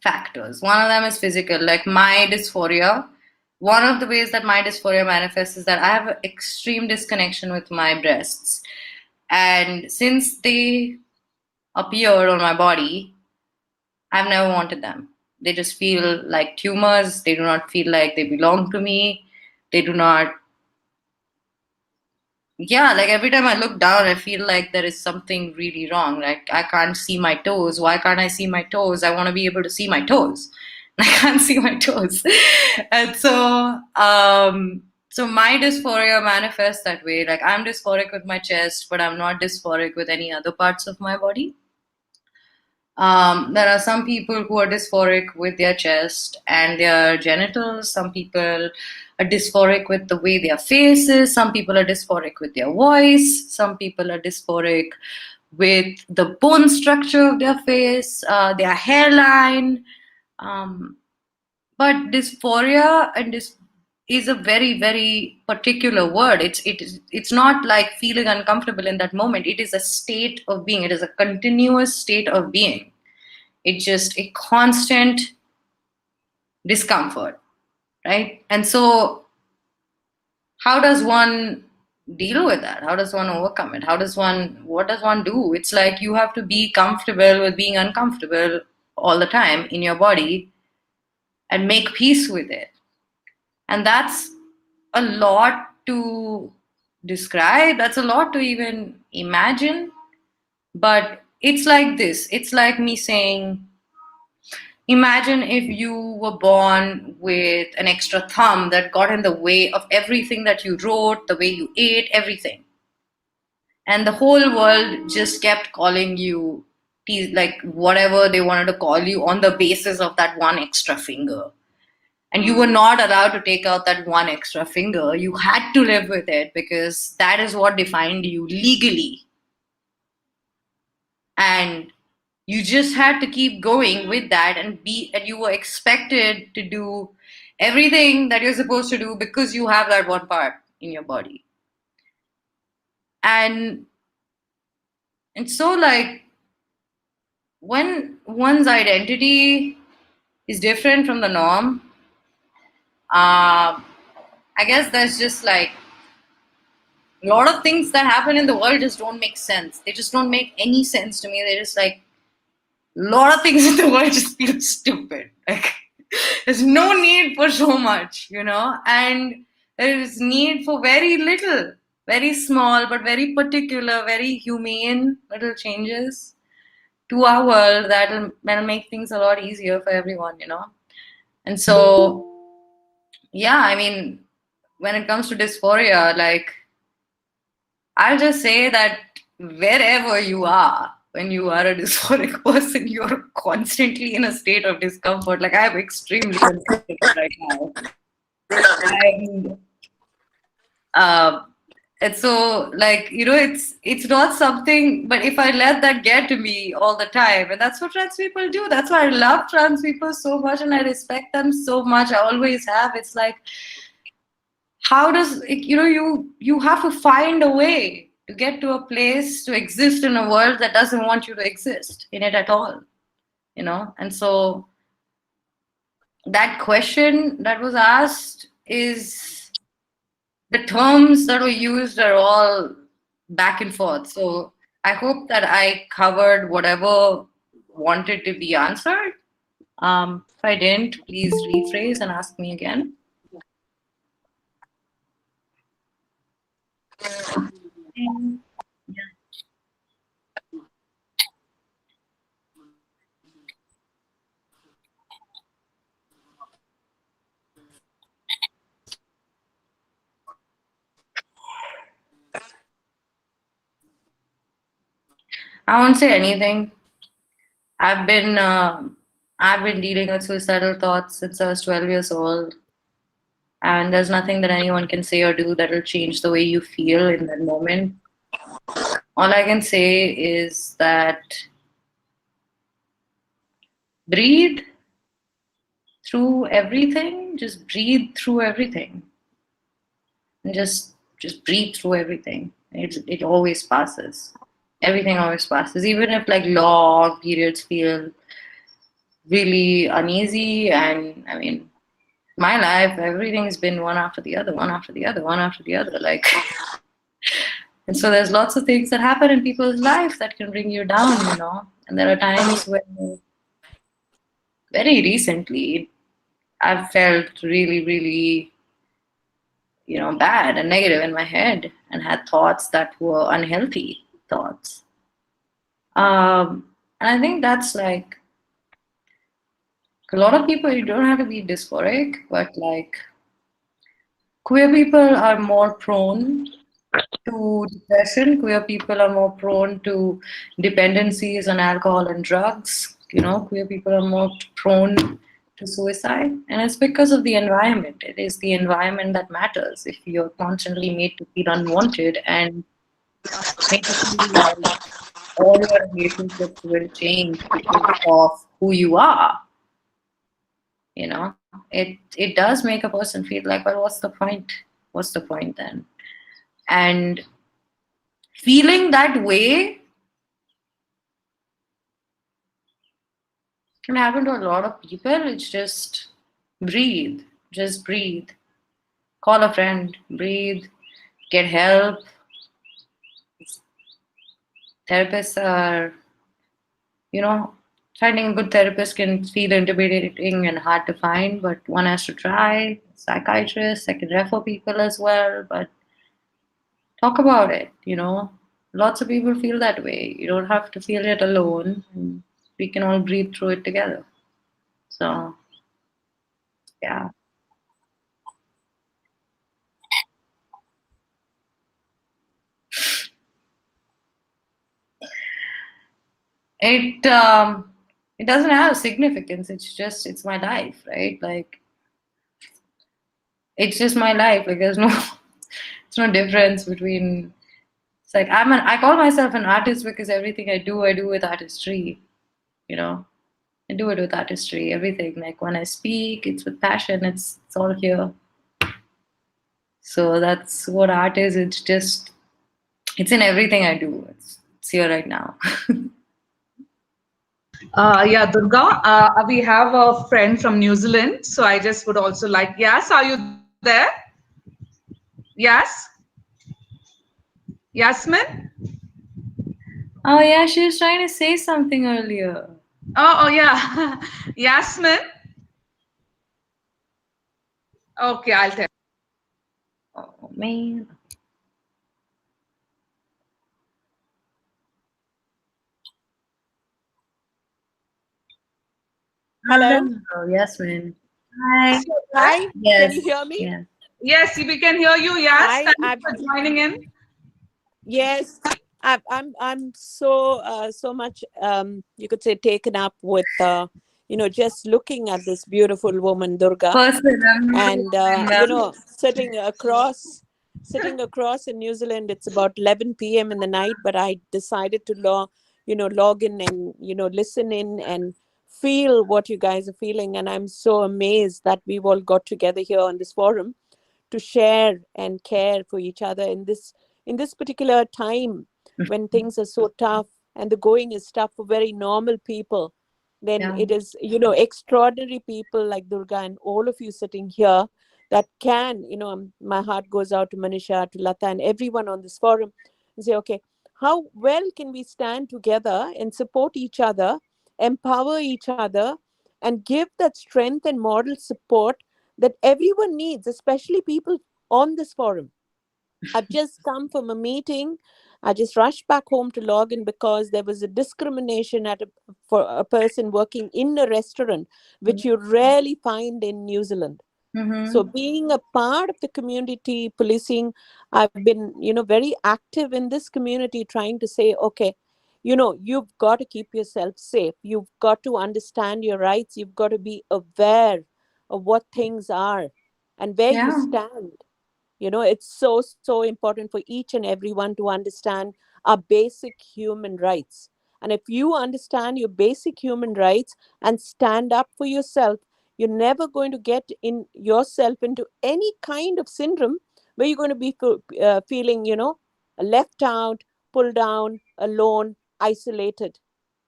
S2: factors. One of them is physical, like my dysphoria. One of the ways that my dysphoria manifests is that I have an extreme disconnection with my breasts. And since they appeared on my body, I've never wanted them. They just feel like tumors. They do not feel like they belong to me. They do not. Yeah, like every time I look down, I feel like there is something really wrong. Like I can't see my toes. Why can't I see my toes? I want to be able to see my toes. I can't see my toes. And so my dysphoria manifests that way. Like I'm dysphoric with my chest, but I'm not dysphoric with any other parts of my body. There are some people who are dysphoric with their chest and their genitals. Some people are dysphoric with the way their face is. Some people are dysphoric with their voice. Some people are dysphoric with the bone structure of their face, their hairline. But dysphoria and is a very, very particular word. It's not like feeling uncomfortable in that moment. It is a state of being. It is a continuous state of being. It's just a constant discomfort, right? And so how does one deal with that? How does one overcome it? What does one do? It's like you have to be comfortable with being uncomfortable all the time in your body and make peace with it. And that's a lot to describe. That's a lot to even imagine. But it's like this. It's like me saying, imagine if you were born with an extra thumb that got in the way of everything that you wrote, the way you ate, everything. And the whole world just kept calling you like whatever they wanted to call you on the basis of that one extra finger. And you were not allowed to take out that one extra finger. You had to live with it because that is what defined you legally. And you just had to keep going with that and you were expected to do everything that you're supposed to do because you have that one part in your body. And so like when one's identity is different from the norm, I guess there's just like a lot of things that happen in the world just don't make sense. They just don't make any sense to me. They're just like, a lot of things in the world just feel stupid. Like there's no need for so much, and there is need for very little, very small but very particular, very humane little changes to our world that'll make things a lot easier for everyone, And so, yeah, I mean, when it comes to dysphoria, like I'll just say that wherever you are, when you are a dysphoric person, you're constantly in a state of discomfort. Like I'm extremely uncomfortable right now. And so like, it's not something, but if I let that get to me all the time, and that's what trans people do. That's why I love trans people so much and I respect them so much. I always have. It's like, how does it, you have to find a way to get to a place to exist in a world that doesn't want you to exist in it at all, and so that question that was asked is the terms that were used are all back and forth. So I hope that I covered whatever wanted to be answered. If I didn't, please rephrase and ask me again. I won't say anything. I've been I've been dealing with suicidal thoughts since I was 12 years old, and there's nothing that anyone can say or do that will change the way you feel in that moment. All I can say is that breathe through everything. Just breathe through everything, and just breathe through everything. It always passes. Everything always passes, even if like long periods feel really uneasy. And I mean, my life, everything's been one after the other, one after the other, one after the other. Like, and so there's lots of things that happen in people's life that can bring you down, you know. And there are times when, very recently, I've felt really, really, you know, bad and negative in my head and had thoughts that were unhealthy thoughts. And I think that's like a lot of people, you don't have to be dysphoric, but like queer people are more prone to depression. Queer people are more prone to dependencies on alcohol and drugs. You know, queer people are more prone to suicide. And it's because of the environment. It is the environment that matters. If you're constantly made to feel unwanted and made to feel like all your relationships will change because of who you are, you know, it does make a person feel like, well, what's the point? What's the point then? And feeling that way can happen to a lot of people. It's breathe, just breathe. Call a friend, breathe, get help. Therapists are, you know, finding a good therapist can feel intimidating and hard to find, but one has to try. Psychiatrists, I can refer people as well, but talk about it, you know. Lots of people feel that way. You don't have to feel it alone. And we can all breathe through it together. So, yeah. It doesn't have significance. It's my life, right? Like it's just my life. Like there's no it's no difference between. It's like I call myself an artist because everything I do with artistry. You know, I do it with artistry. Everything. Like when I speak, it's with passion. It's all here. So that's what art is. It's in everything I do. It's here right now.
S4: Yeah, Durga, we have a friend from New Zealand, so I just would also like, yes, are you there? Yes? Yasmin?
S2: Oh yeah, she was trying to say something earlier.
S4: Oh, yeah. Yasmin? Okay, I'll tell.
S2: Oh man.
S5: Hello.
S2: Oh, Yasmin. Hi.
S5: Hi. Can
S2: Yes.
S5: you hear me?
S2: Yes.
S4: Yes, we can hear you. Yes,
S5: Hi.
S4: thanks for joining in.
S5: Yes. I'm so much you could say taken up with just looking at this beautiful woman Durga,
S2: Person, I'm
S5: and
S2: ma'am.
S5: sitting across in New Zealand. It's about 11 p.m. in the night, but I decided to log in and listen in and feel what you guys are feeling. And I'm so amazed that we've all got together here on this forum to share and care for each other in this particular time when things are so tough and the going is tough for very normal people. Then
S2: Yeah.
S5: it is extraordinary people like Durga and all of you sitting here that can my heart goes out to Manisha, to Lata, and everyone on this forum, and say, okay, how well can we stand together and support each other, empower each other, and give that strength and moral support that everyone needs, especially people on this forum. I've just come from a meeting. I just rushed back home to log in because there was a discrimination for a person working in a restaurant, which you rarely find in New Zealand. So
S2: Mm-hmm.
S5: being a part of the community policing, I've been, very active in this community trying to say, okay, you've got to keep yourself safe. You've got to understand your rights. You've got to be aware of what things are and where you
S2: Yeah.
S5: stand. It's so, so important for each and everyone to understand our basic human rights. And if you understand your basic human rights and stand up for yourself, you're never going to get in yourself into any kind of syndrome where you're going to be feeling, left out, pulled down, alone, isolated.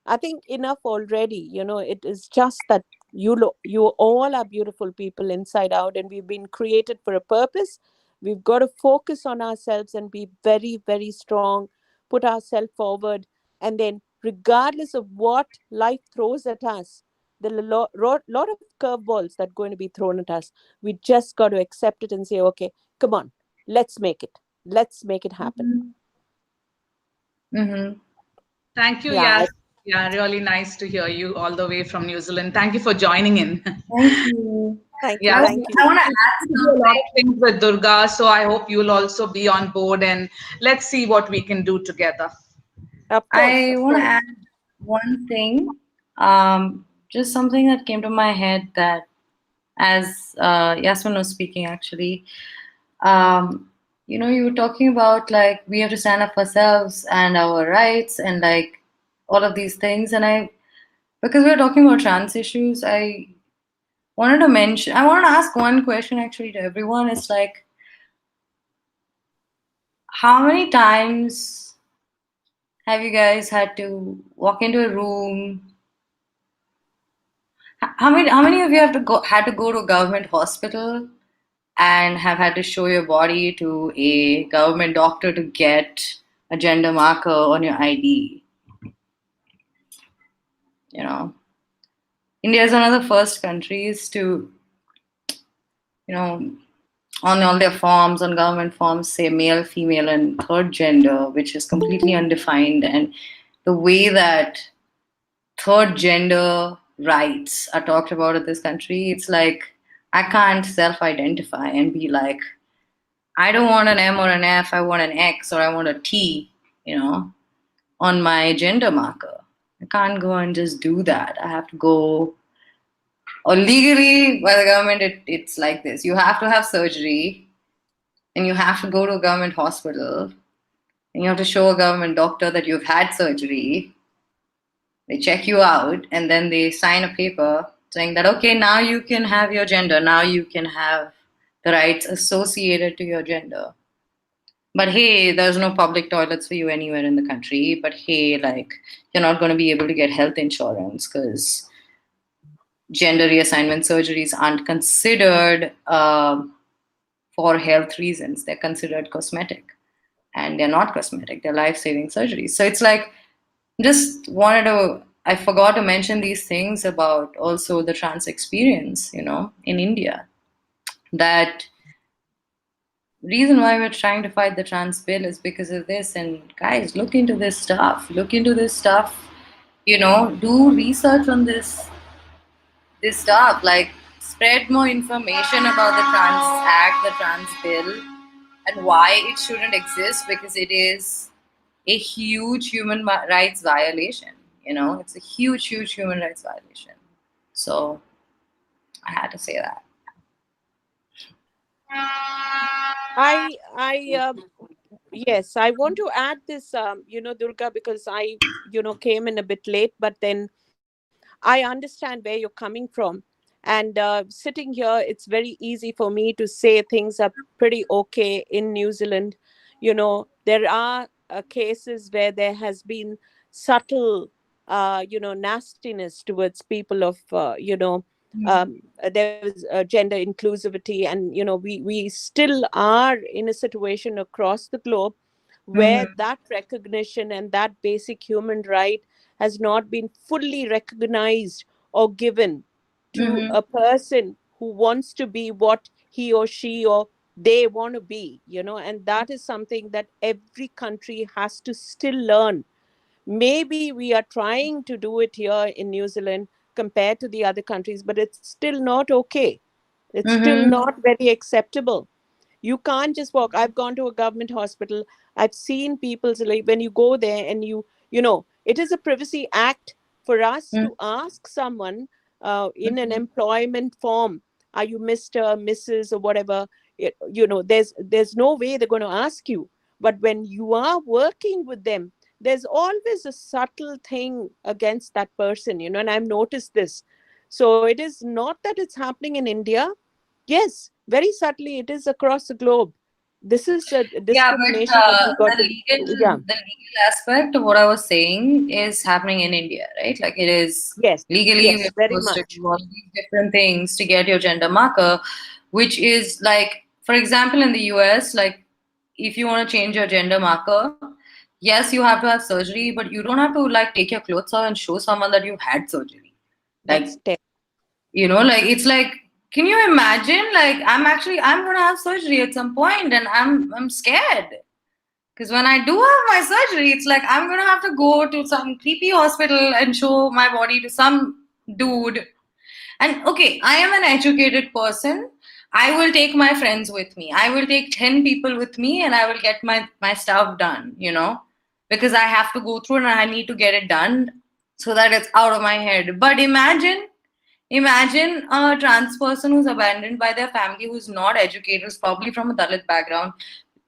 S5: I think enough already. It is just that you all are beautiful people inside out, and we've been created for a purpose. We've got to focus on ourselves and be very, very strong, put ourselves forward, and then, regardless of what life throws at us, the lot of curveballs that are going to be thrown at us, we just got to accept it and say, okay, come on, let's make it. Let's make it happen.
S2: Mm-hmm.
S4: Thank you,
S5: Yeah,
S4: Yas. Yeah, really nice to hear you all the way from New Zealand. Thank you for joining in.
S2: Thank you.
S5: thank you.
S4: Yeah,
S2: I,
S4: so
S5: Thank you.
S2: I want to
S4: we
S2: add
S4: do a lot
S2: something.
S4: of things with Durga, so I hope you'll also be on board and let's see what we can do together.
S5: Of course,
S2: I
S5: of
S2: want to
S5: course.
S2: add one thing. Just something that came to my head that as Yasmin was speaking, actually, um, you were talking about like we have to stand up for ourselves and our rights and like all of these things. And because we are talking about trans issues, I wanted to ask one question actually to everyone. It's like, how many times have you guys had to walk into a room? How many of you had to go to a government hospital and have had to show your body to a government doctor to get a gender marker on your ID? You know, India is one of the first countries to, you know, on all their forms, on government forms, say male, female, and third gender, which is completely undefined. And the way that third gender rights are talked about in this country, it's like I can't self identify and be like, I don't want an M or an F, I want an X or I want a T, on my gender marker. I can't go and just do that. I have to go, or legally by the government, it's like this. You have to have surgery and you have to go to a government hospital and you have to show a government doctor that you've had surgery. They check you out and then they sign a paper saying that, okay, now you can have your gender, now you can have the rights associated to your gender. But hey, there's no public toilets for you anywhere in the country. But hey, like, you're not going to be able to get health insurance because gender reassignment surgeries aren't considered for health reasons. They're considered cosmetic. And they're not cosmetic, they're life saving surgeries. So it's like, I forgot to mention these things about also the trans experience, in India. That reason why we're trying to fight the trans bill is because of this. And guys, look into this stuff. Look into this stuff. Do research on this stuff. Like, spread more information about the trans act, the trans bill, and why it shouldn't exist because it is a huge human rights violation. It's a huge, huge human rights violation. So I had to say that.
S5: I yes, I want to add this, Durga, because I, came in a bit late, but then I understand where you're coming from. And sitting here, it's very easy for me to say things are pretty okay in New Zealand. There are cases where there has been subtle, nastiness towards people of, there was gender inclusivity. And, we still are in a situation across the globe where
S2: Mm-hmm.
S5: that recognition and that basic human right has not been fully recognized or given to
S2: Mm-hmm.
S5: a person who wants to be what he or she or they want to be, and that is something that every country has to still learn. Maybe we are trying to do it here in New Zealand compared to the other countries, but it's still not okay. It's still
S2: Mm-hmm.
S5: not very acceptable. You can't just walk. I've gone to a government hospital. I've seen people, so like when you go there and it is a privacy act for us to ask someone in an employment form, are you Mr., Mrs., or whatever? There's no way they're going to ask you. But when you are working with them, there's always a subtle thing against that person, and I've noticed this. So it is not that it's happening in India. Yes, very subtly, it is across the globe. This is a
S2: Yeah, but
S5: discrimination that we got to, yeah,
S2: the legal aspect of what I was saying is happening in India, right? Like it is
S5: yes,
S2: legally we're
S5: yes, very
S2: supposed to
S5: much.
S2: do all these different things to get your gender marker, which is like, for example, in the US, like if you want to change your gender marker, yes, you have to have surgery, but you don't have to like take your clothes off and show someone that you had surgery. Like,
S5: That's terrible.
S2: like it's like, can you imagine? Like I'm gonna have surgery at some point and I'm scared. Because when I do have my surgery, it's like I'm gonna have to go to some creepy hospital and show my body to some dude. And okay, I am an educated person. I will take my friends with me. I will take 10 people with me and I will get my stuff done, because I have to go through and I need to get it done so that it's out of my head. But imagine a trans person who's abandoned by their family, who's not educated, who's probably from a Dalit background,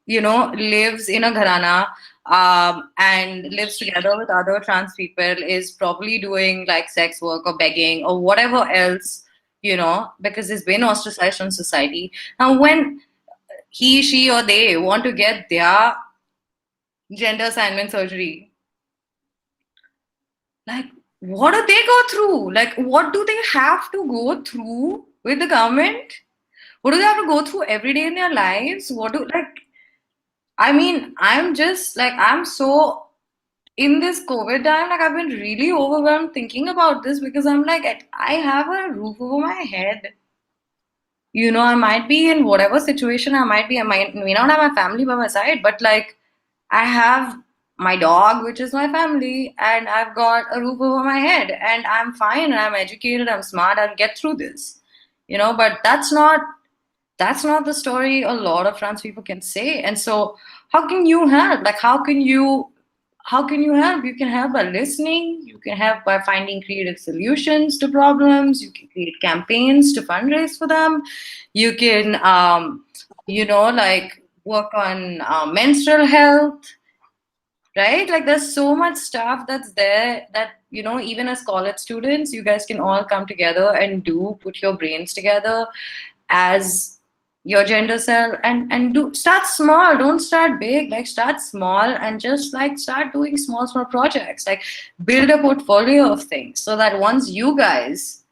S2: lives in a gharana, and lives together with other trans people, is probably doing like sex work or begging or whatever else, because he's been ostracized from society. Now, when he, she, or they want to get their gender assignment surgery, like, what do they go through? Like, what do they have to go through with the government? What do they have to go through every day in their lives? I mean, I'm so in this COVID time, like I've been really overwhelmed thinking about this because I'm like, I have a roof over my head. I might be in whatever situation I might be. I may not have my family by my side, but like I have my dog, which is my family, and I've got a roof over my head, and I'm fine, and I'm educated, I'm smart, I'll get through this. But that's not the story a lot of trans people can say. And so how can you help? Like how can you help? You can help by listening, you can help by finding creative solutions to problems, you can create campaigns to fundraise for them, you can like work on menstrual health, right? Like there's so much stuff that's there that even as college students you guys can all come together and put your brains together as your gender self, and do start small, don't start big, like start small and just like start doing small projects, like build a portfolio of things so that once you guys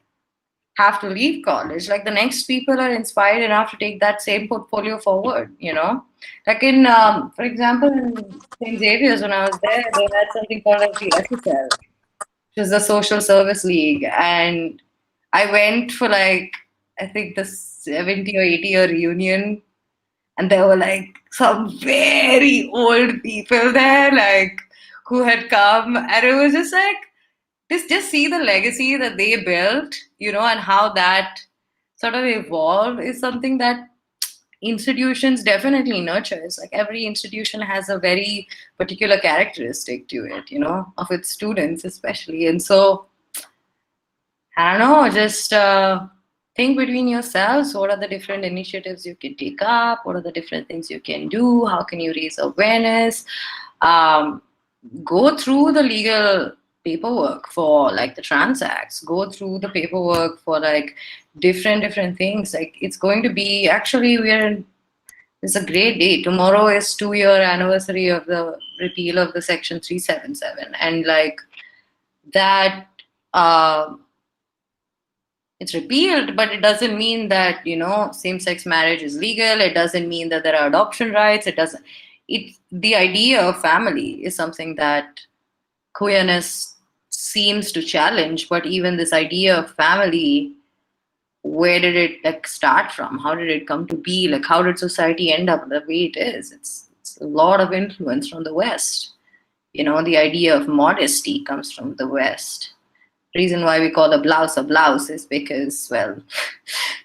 S2: have to leave college, like the next people are inspired enough to take that same portfolio forward, like in for example in St. Xavier's, when I was there, they had something called as the SSL, which is the Social Service League. And I went for like, I think the 70 or 80-year reunion, and there were like some very old people there, like who had come, and it was just like, just see the legacy that they built, and how that sort of evolved is something that institutions definitely nurtures. Like every institution has a very particular characteristic to it, of its students especially. And so I don't know, just think between yourselves, what are the different initiatives you can take up, what are the different things you can do, how can you raise awareness, um, go through the legal paperwork for like the trans acts, go through the paperwork for like different things. Like it's going to be, actually it's a great day. Tomorrow is 2-year anniversary of the repeal of the section 377, and like that it's repealed, but it doesn't mean that same-sex marriage is legal. It doesn't mean that there are adoption rights. The idea of family is something that queerness seems to challenge, but even this idea of family where did it like start from? How did it come to be? Like, how did society end up the way it is? It's a lot of influence from the West. You know, the idea of modesty comes from the West. Reason why we call a blouse is because, well,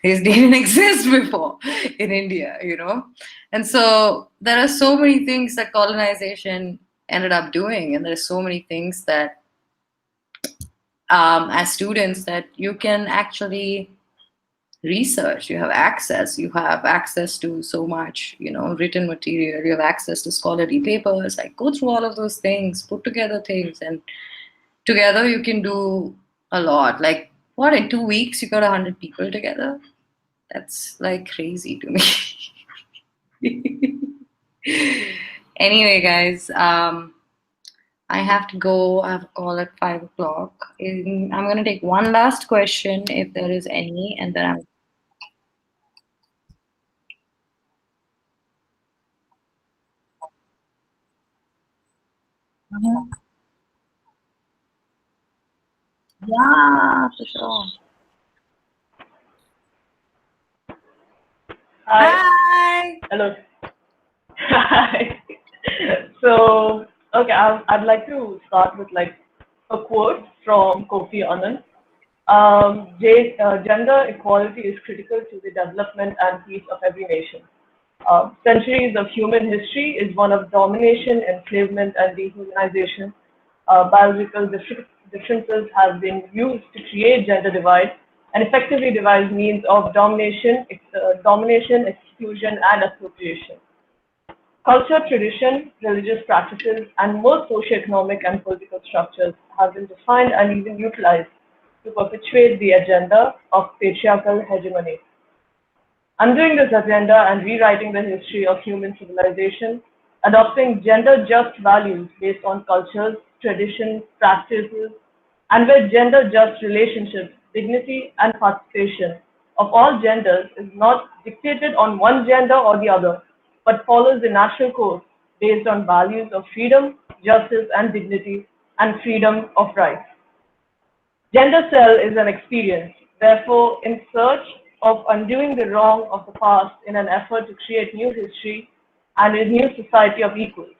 S2: this didn't exist before in India, you know. And so there are so many things that colonization ended up doing, and there's so many things that as students that you can actually research. You have access to so much, you know, written material. You have access to scholarly papers. Like, go through all of those things, put together things, and together you can do a lot. Like, what, in 2 weeks you got 100 people together? That's like crazy to me. Anyway, guys, I have to go. I have a call at 5 o'clock. I'm gonna take one last question if there is any, and then I'm. Mhm. Yeah, for sure.
S6: Hi.
S2: Hi.
S6: Hello. Hi. So, okay, I'd like to start with like a quote from Kofi Annan. Gender equality is critical to the development and peace of every nation. Centuries of human history is one of domination, enslavement, and dehumanization. Biological differences have been used to create gender divide and effectively devise means of domination, exclusion, and appropriation. Culture, tradition, religious practices, and most socioeconomic and political structures have been defined and even utilized to perpetuate the agenda of patriarchal hegemony. Undoing this agenda and rewriting the history of human civilization, adopting gender just values based on cultures, traditions, practices, and where gender just relationships, dignity, and participation of all genders is not dictated on one gender or the other, but follows the natural course based on values of freedom, justice, and dignity, and freedom of rights. Gender cell is an experience, therefore, in search of undoing the wrong of the past in an effort to create new history and a new society of equals.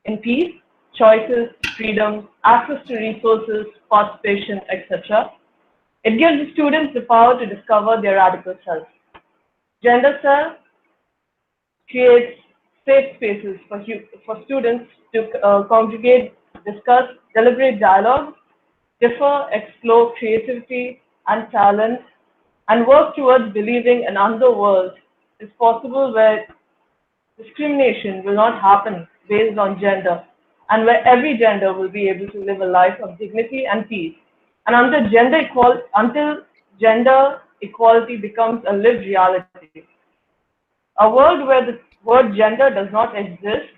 S6: In peace, choices, freedom, access to resources, participation, etc. It gives the students the power to discover their radical self. Gender cell creates safe spaces for students to congregate, discuss, deliberate dialogue, differ, explore creativity and talent, and work towards believing an underworld is possible where discrimination will not happen based on gender, and where every gender will be able to live a life of dignity and peace. And until gender equality becomes a lived reality, a world where the word gender does not exist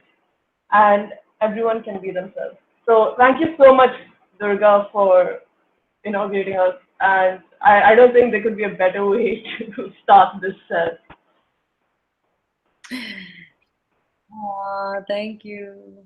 S6: and everyone can be themselves. So thank you so much, Durga, for inaugurating us. And I don't think there could be a better way to start this set.
S2: Thank you.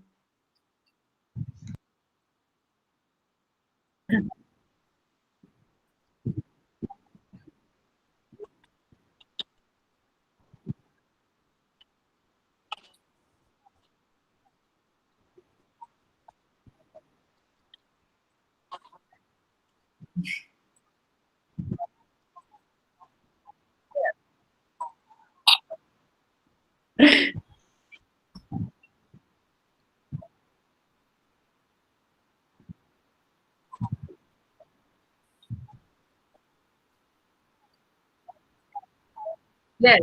S4: Yes.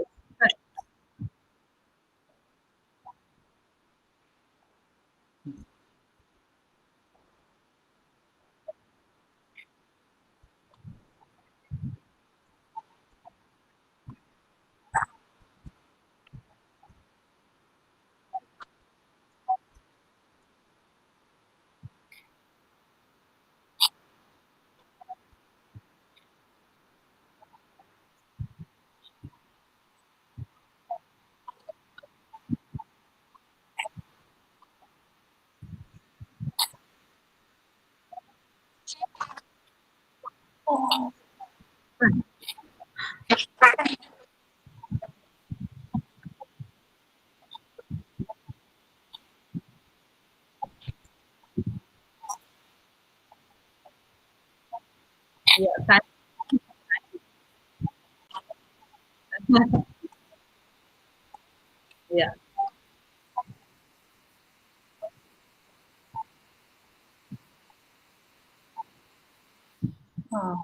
S2: Oh.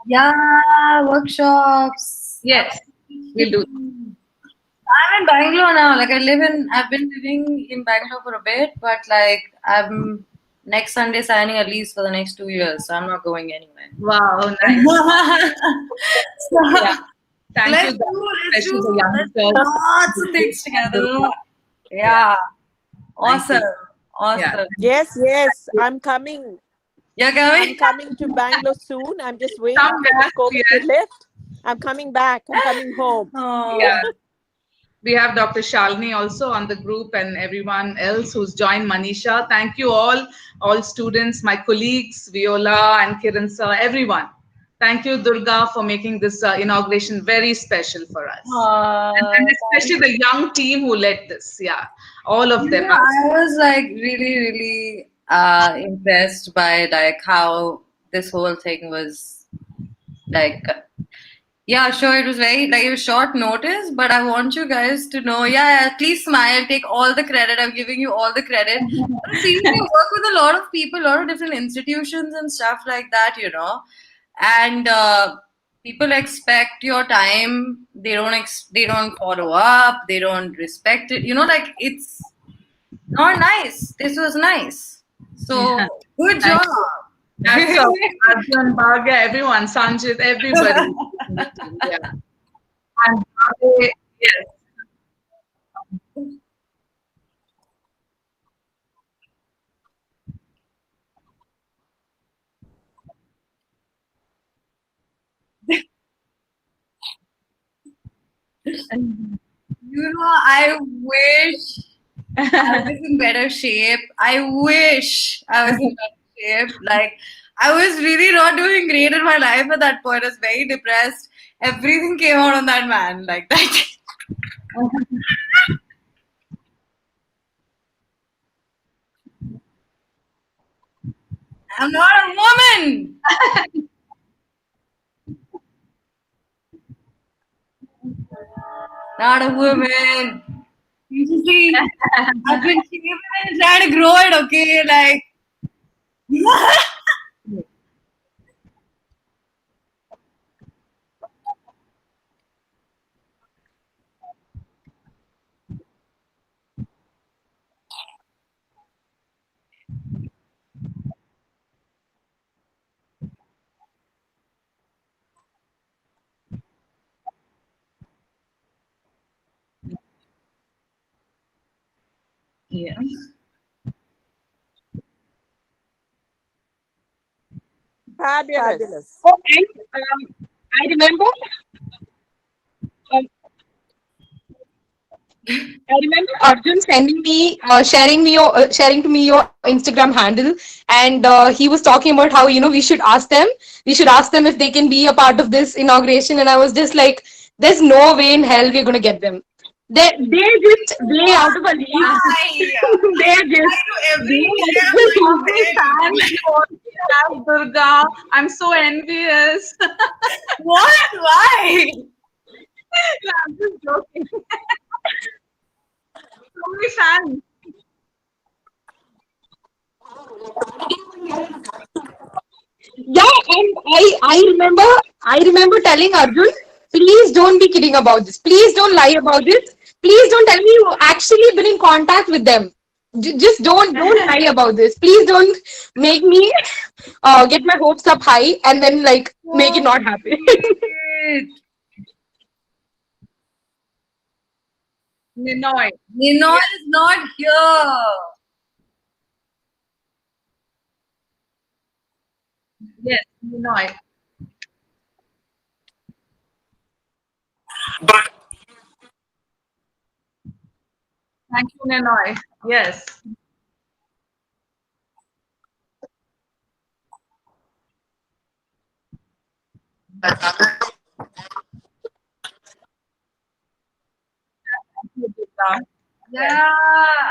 S2: Yeah, workshops.
S4: Yes, we'll do.
S2: I'm in Bangalore now. Like I've been living in Bangalore for a bit, but like I'm next Sunday signing a lease for the next 2 years, so I'm not going anywhere.
S4: Wow, nice.
S2: So,
S4: Yeah. Thank you,
S2: let's
S4: especially
S2: do
S4: the youngsters.
S2: lots of things together. Yeah,
S4: Thank you.
S2: awesome, awesome.
S5: Yes, yes, I'm coming.
S2: You're
S5: I'm
S2: coming?
S5: coming to Bangalore soon. I'm just waiting
S4: Come
S5: for this
S4: back.
S5: COVID
S4: Yes.
S5: to lift. I'm coming back. I'm coming home.
S2: Oh.
S4: Yeah. We have Dr. Shalini also on the group and everyone else who's joined Manisha. Thank you all students, my colleagues, Viola and Kiran sir, everyone. Thank you, Durga, for making this inauguration very special for us. And especially the young team who led this. Yeah, all of them.
S2: I was like really, really impressed by like how this whole thing was like. Yeah, sure. It was very like it was short notice, but I want you guys to know. Yeah, please smile. Take all the credit. I'm giving you all the credit. But seriously, I work with a lot of people, a lot of different institutions and stuff like that. And people expect your time. They don't follow up. They don't respect it. Like it's not nice. This was nice. So
S4: Yeah.
S2: good
S4: Thank
S2: job.
S4: you. That's all. Arjun, Bhagya, everyone, Sanjit, everybody. Yeah. And yes.
S2: I wish I was in better shape. I wish I was in better shape. Like, I was really not doing great in my life at that point. I was very depressed. Everything came out on that man. Like that. I'm not a woman. Not a woman. You should see, I've been shaving and trying to grow it, okay? Like,
S4: Yeah.
S5: Fabulous.
S1: Oh, and I remember, um, I remember Arjun sending me, sharing to me your Instagram handle, and he was talking about how we should ask them if they can be a part of this inauguration, and I was just like, there's no way in hell we're gonna get them. They're just way out of a league.
S2: why?
S1: They're just
S2: Every
S4: Every fan you also have, Durga. I'm so envious.
S2: What? Why?
S4: I'm just joking. So many fans.
S1: Yeah, and I remember telling Arjun, please don't be kidding about this. Please don't lie about this. Please don't tell me you actually been in contact with them. Just don't lie about this. Please don't make me get my hopes up high and then like make it not happen.
S2: Shit.
S4: Ninoy.
S2: Nino is not here.
S4: Yes, Ninoy. Thank you, Ninoy. Yes. Thank you, Durga. Yes.
S2: Yeah,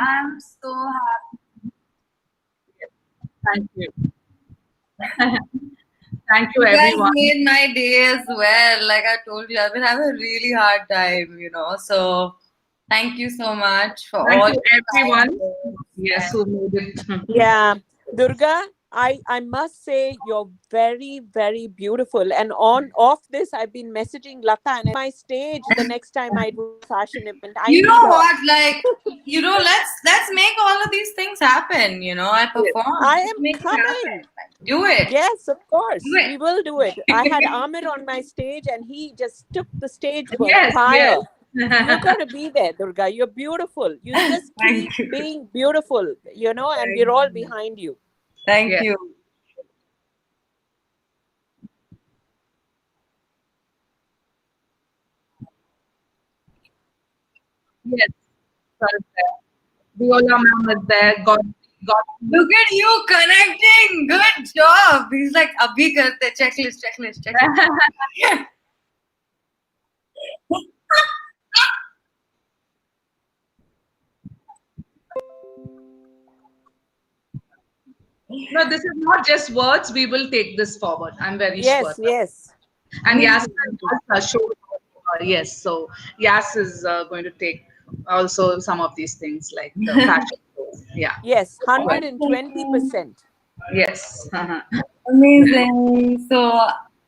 S2: I'm so happy.
S4: Thank you. Thank you,
S2: You guys
S4: everyone.
S2: made my day as well. Like I told you, I've been having a really hard time. So thank you so much for
S4: Thank
S2: all
S4: you,
S2: your kind
S4: everyone.
S2: words.
S4: Yes, who made it.
S5: Yeah, Durga, I must say you're very, very beautiful. And on off this, I've been messaging Lata and my stage the next time I do a fashion event. I
S2: You
S5: need
S2: know
S5: her.
S2: what? Like, let's make all of these things happen. I perform.
S5: I
S2: Let's
S5: am
S2: make it happen.
S5: coming.
S2: Like, do it.
S5: Yes, of course.
S2: Do
S5: We will do it. I had
S2: it.
S5: Amir on my stage and he just took the stage for
S4: Yes,
S5: fire.
S4: yes.
S5: You got to be there, Durga. You're beautiful. You just keep
S2: Thank you.
S5: being beautiful, and we're all behind you.
S2: Thank
S4: Yes.
S2: you.
S4: Yes. Sir is there. Viola ma'am is there. God.
S2: Look at you connecting. Good job. He's like, abhi karte. Checklist.
S4: No, this is not just words. We will take this forward. I'm very sure.
S5: Yes, yes.
S4: And
S2: Me
S4: Yas
S2: too.
S4: has showed. Yes, so Yas is going to take also some of these things like the fashion shows. Yeah.
S5: Yes,
S2: Thank you.
S5: 120%.
S4: Yes.
S2: Amazing. So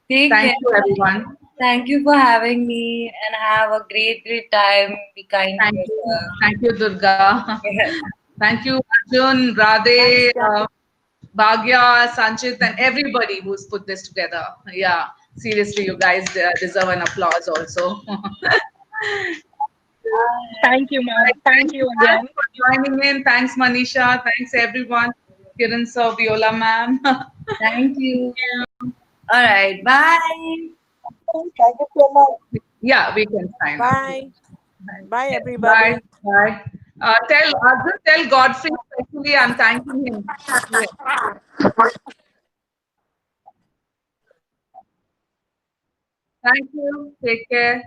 S2: take
S4: Thank
S2: care.
S4: you, everyone.
S2: Thank you for having me and have a great time. Be kind to
S4: Thank you.
S2: yourself.
S4: Thank you, Durga.
S2: Yes.
S4: Thank you, Arjun,
S5: Thanks,
S4: Radhe,
S5: guys.
S4: Bhagya, Sanchit, and everybody who's put this together. Yeah, seriously, you guys deserve an applause also.
S6: Thank you, ma'am. Thank you
S4: Thanks
S6: again.
S4: for joining in. Thanks, Manisha. Thanks, everyone. Kiran sir, Viola ma'am.
S2: Thank you. All right. Bye.
S6: Thank you so much.
S4: Yeah, we can sign off.
S5: Bye. Bye,
S4: Bye.
S5: everybody.
S4: Bye. Tell Arjun, tell Godfrey, especially I'm thanking him. Yeah. Thank you. Take care.